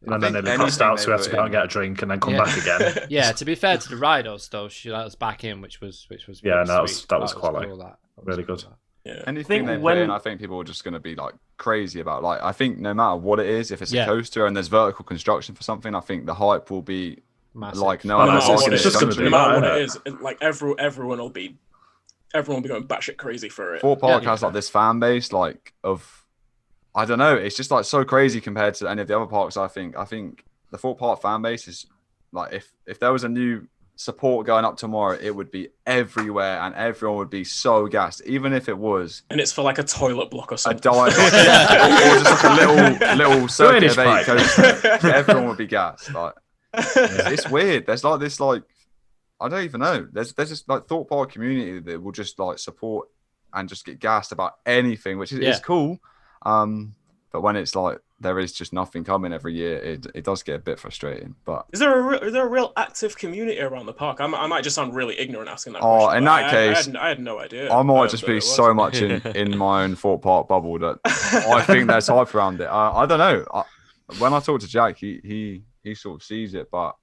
And then think it crossed out, so we had to anything go and get a drink and then come Yeah. back again. Yeah, to be fair to the riders, though, she let us back in, which was Yeah, really no, that was- sweet. that was quality. cool, that was Really cool, good. that. Yeah. Anything they put in, I think people are just going to be like crazy about. Like, I think no matter what it is, if it's Yeah. a coaster and there's vertical construction for something, I think the hype will be Massive. like no No other matter park what in it's this just gonna country. be No matter what that, it is, like everyone will be going batshit crazy for it. Fort Park Yeah. has like this fan base, like of, I don't know, it's just like so crazy compared to any of the other parks. I think the Fort Park fan base is like, if there was a new support going up tomorrow, it would be everywhere and everyone would be so gassed, even if it was And it's for like a toilet block or a something. diet or just like a little circuit of 8 Drainage coaster. Everyone would be gassed. Like, it's weird. There's like this, like, I don't even know. There's just like Thorpe Park community that will just like support and just get gassed about anything, which is Yeah. cool. But when it's like there is just nothing coming every year, it does get a bit frustrating. But Is there a real active community around the park? I might just sound really ignorant asking that Oh, question. in but that case, I had no idea. I might just that be there was. so much in my own Thorpe Park bubble that I think there's hype around it. I don't know. When I talk to Jack, he sort of sees it, but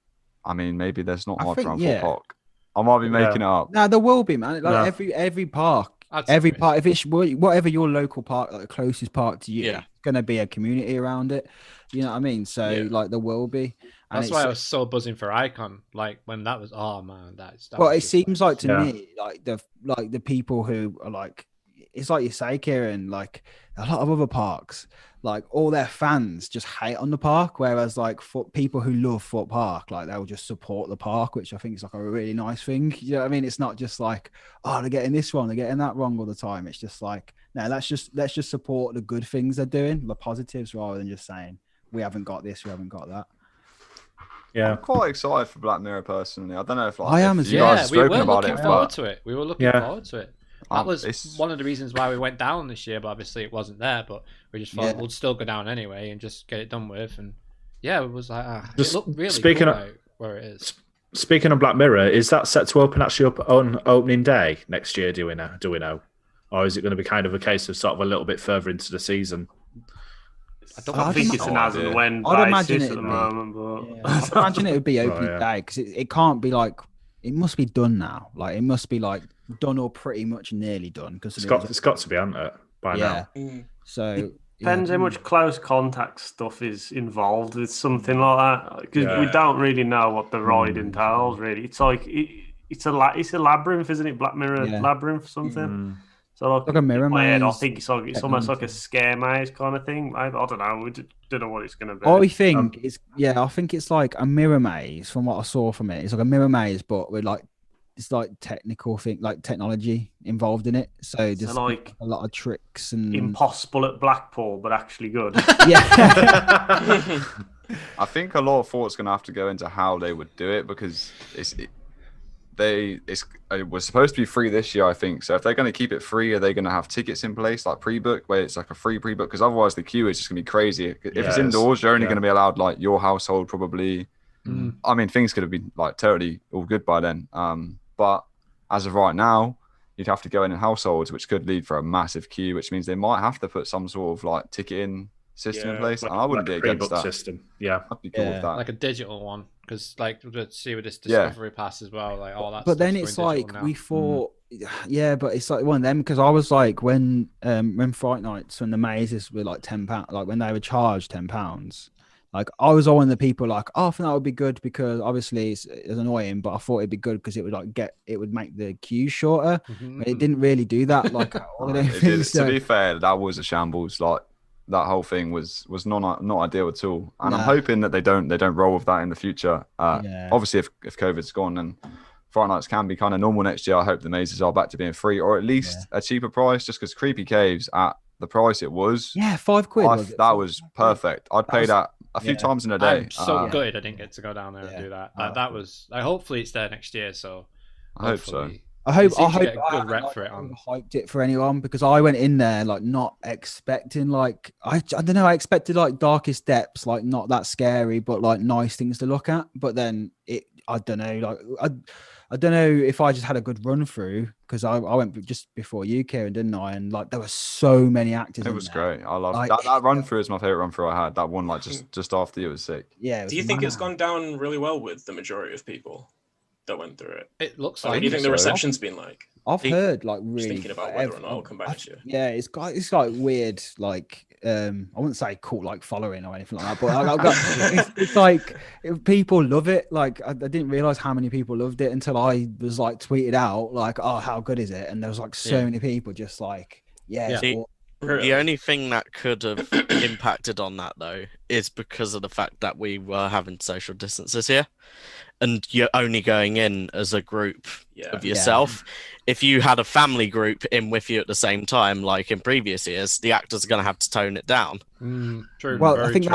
I mean, maybe there's not I hype think, around yeah. Thorpe Park. I might be making it up. No, there will be, man. Like No. every park, I'd every say. park. If it's whatever your local park, like the closest park to you, Yeah. it's gonna be a community around it. You know what I mean? So Yeah. like there will be. And That's it's- why I was so buzzing for Icon. Like, when that was, oh man, that Well, was it just, seems like to Yeah. me, like the people who are like, it's like you say, Kieran, like a lot of other parks, like all their fans just hate on the park, whereas like for people who love Fort Park, like they'll just support the park, which I think is like a really nice thing. You know what I mean? It's not just like, oh, they're getting this wrong, they're getting that wrong all the time. It's just like, no, let's just support the good things they're doing, the positives, rather than just saying we haven't got this, we haven't got that. Yeah. I'm quite excited for Black Mirror personally. I don't know if like I am if as you well. guys have we were spoken about looking it, forward but to it. We were looking Yeah. forward to it. That was it's- one of the reasons why we went down this year, but obviously it wasn't there. But we just thought Yeah. we'll still go down anyway and just get it done with. And yeah, it was like, it Just looked really speaking cool of- like, where it is. Speaking of Black Mirror, is that set to open actually up on opening day next year? Do we know? Or is it going to be kind of a case of sort of a little bit further into the season? I think it's an as and when I'd imagine basis at it'd the be. moment, but Yeah, I'd imagine it would be open yeah. day because it can't be like, it must be done now. Like it must be like done or pretty much nearly done because It's got to be, hasn't it? By yeah. now. Mm. So depends how much close contact stuff is involved with something like that, because we Yeah. don't really know what the ride entails. Really, it's like it's a labyrinth, isn't it? Black Mirror Yeah. labyrinth or something. Mm. So Like a mirror in my head, I maze think it's almost like a scare maze kind of thing. I don't know. We don't know what it's going to be. I think I think it's like a mirror maze from what I saw from it. It's like a mirror maze, but with like it's like technical thing, like technology involved in it. So just like a lot of tricks and impossible at Blackpool, but actually good. yeah. I think a lot of thought's going to have to go into how they would do it because it was supposed to be free this year, I think. So if they're going to keep it free, are they going to have tickets in place like pre-book, where it's like a free pre-book? Because otherwise the queue is just going to be crazy. If it's Yes. indoors, you're only Yeah. going to be allowed like your household probably. Mm. I mean, things could have been like totally all good by then. But as of right now, you'd have to go in households, which could lead for a massive queue, which means they might have to put some sort of like ticketing system in Yeah, place. And I wouldn't Like be a against pre-book that. system. Yeah. I'd be cool Yeah. with that. Like a digital one, because like let's see with this Yeah. Discovery Pass as well, like all that. But then stuff's it's going like digital we now. thought, yeah, but it's like one of them because I was like when Fright Nights when the mazes were like £10, like when they were charged £10, like I was all one of the people like, oh, I think that would be good because obviously it's annoying, but I thought it'd be good because it would like it would make the queue shorter. Mhm. But it didn't really do that. Like I don't It think did- so. To be fair, that was a shambles. Like that whole thing was not ideal at all. And I'm Nah. hoping that they don't roll with that in the future. Yeah. Obviously, if COVID's gone and Friday nights can be kind of normal next year, I hope the mazes are back to being free or at least a cheaper price. Just because Creepy Caves at the price it was, Yeah, £5. Was it? that was perfect. I'd pay was- that a few yeah. times in a day. I'm so Uh, gutted I didn't get to go down there and Yeah. do that. That was. Hopefully it's there next year. So I hope so. hopefully I hope seem I to hope get a I good haven't, rep like, for it on. hyped it for anyone, because I went in there like not expecting, like I don't know, I expected like Darkest Depths, like not that scary, but like nice things to look at. But then I don't know, like I don't know if I just had a good run through, because I went just before you, Kieran, didn't I? And like there were so many actors. It in was there. great. I loved Like, that run through is my favorite run through I had. That one like just after you was sick. Yeah. Do you think it's gone down really well with the majority of people that went through it? It looks What like. do you think the reception's been like? I've heard like Just really thinking about whether or not it'll come back this year. Yeah, it's like weird, like I wouldn't say cult like following or anything like that, but I've got it's like people love it. Like I didn't realize how many people loved it until I was like tweeted out like, oh, how good is it? And there was like so many people just like, yeah. The only thing that could have impacted on that though is because of the fact that we were having social distances here, and you're only going in as a group of yourself. If you had a family group in with you at the same time, like in previous years, the actors are going to have to tone it down. True. Well, I think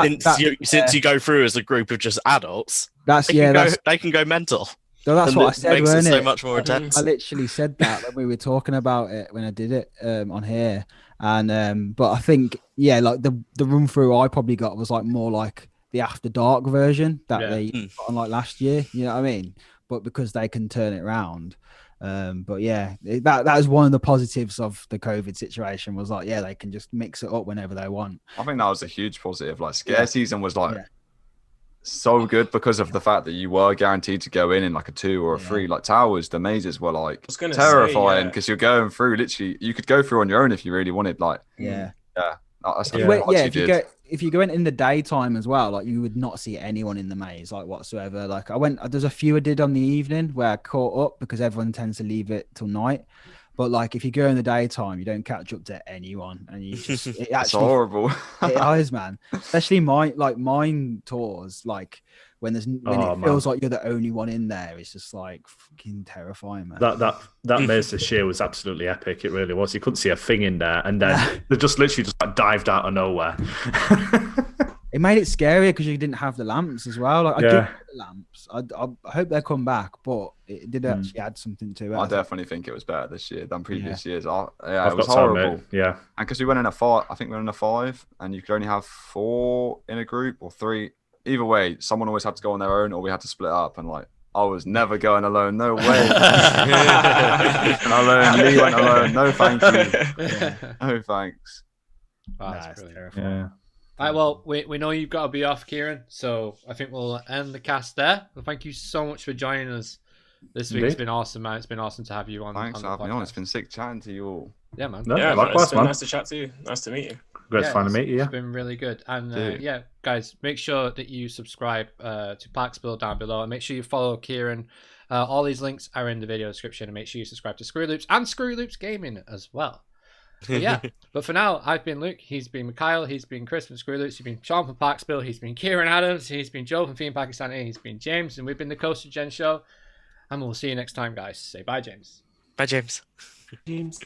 since you go through as a group of just adults, they can go mental. So that's what I said. Makes it wasn't so much more intense. I literally said that when we were talking about it when I did it on here, and but I think like the run through I probably got was like more like the After Dark version that they got on like last year. You know what I mean? But because they can turn it around. But yeah, that is one of the positives of the COVID situation, was like, they can just mix it up whenever they want. I think that was a huge positive. Like Scare Season was like so good because of the fact that you were guaranteed to go in like a 2 or a 3. Like Towers, the mazes were like terrifying because you're going through, literally you could go through on your own if you really wanted. Like if you go in the daytime as well, like you would not see anyone in the maze like whatsoever. Like there's a few I did on the evening where I caught up because everyone tends to leave it till night. But like if you go in the daytime, you don't catch up to anyone, and you just it's horrible. It is, man. Especially mine tours, like when it feels like you're the only one in there, it's just like fucking terrifying, man. That maze this year was absolutely epic. It really was. You couldn't see a thing in there, and then they just literally just like dived out of nowhere. It made it scarier because you didn't have the lamps as well. Like I did have the lamps. I hope they come back, but it did actually add something to it. I definitely think it was better this year than previous years. It was got horrible. Time, and because we went in a 5, I think we were in a 5, and you could only have 4 in a group or 3. Either way, someone always had to go on their own, or we had to split up. And like, I was never going alone. No way. Lee went alone. No, thank you. No thanks. Wow, that's brilliant. Yeah. All right, well, we know you've got to be off, Kieran, so I think we'll end the cast there. Well, thank you so much for joining us this week. It's been awesome, man. It's been awesome to have you on. Thanks for having me on. It's been sick chatting to you all. Yeah, man. Likewise, it's been nice to chat to you. Nice to meet you. Great fun to meet you. It's been really good. And guys, make sure that you subscribe to ParkSpill down below, and make sure you follow Kieran. All these links are in the video description, and make sure you subscribe to Screw Loops and Screw Loops Gaming as well. But for now, I've been Luke, he's been Mikhile, he's been Chris from Screw Loops, he's been Sean from ParkSpill, he's been Kieran Adams, he's been Joe from Theme Pakistani, he's been James, and we've been the CoasterGen Show. And we'll see you next time, guys. Say bye, James. Bye, James. James.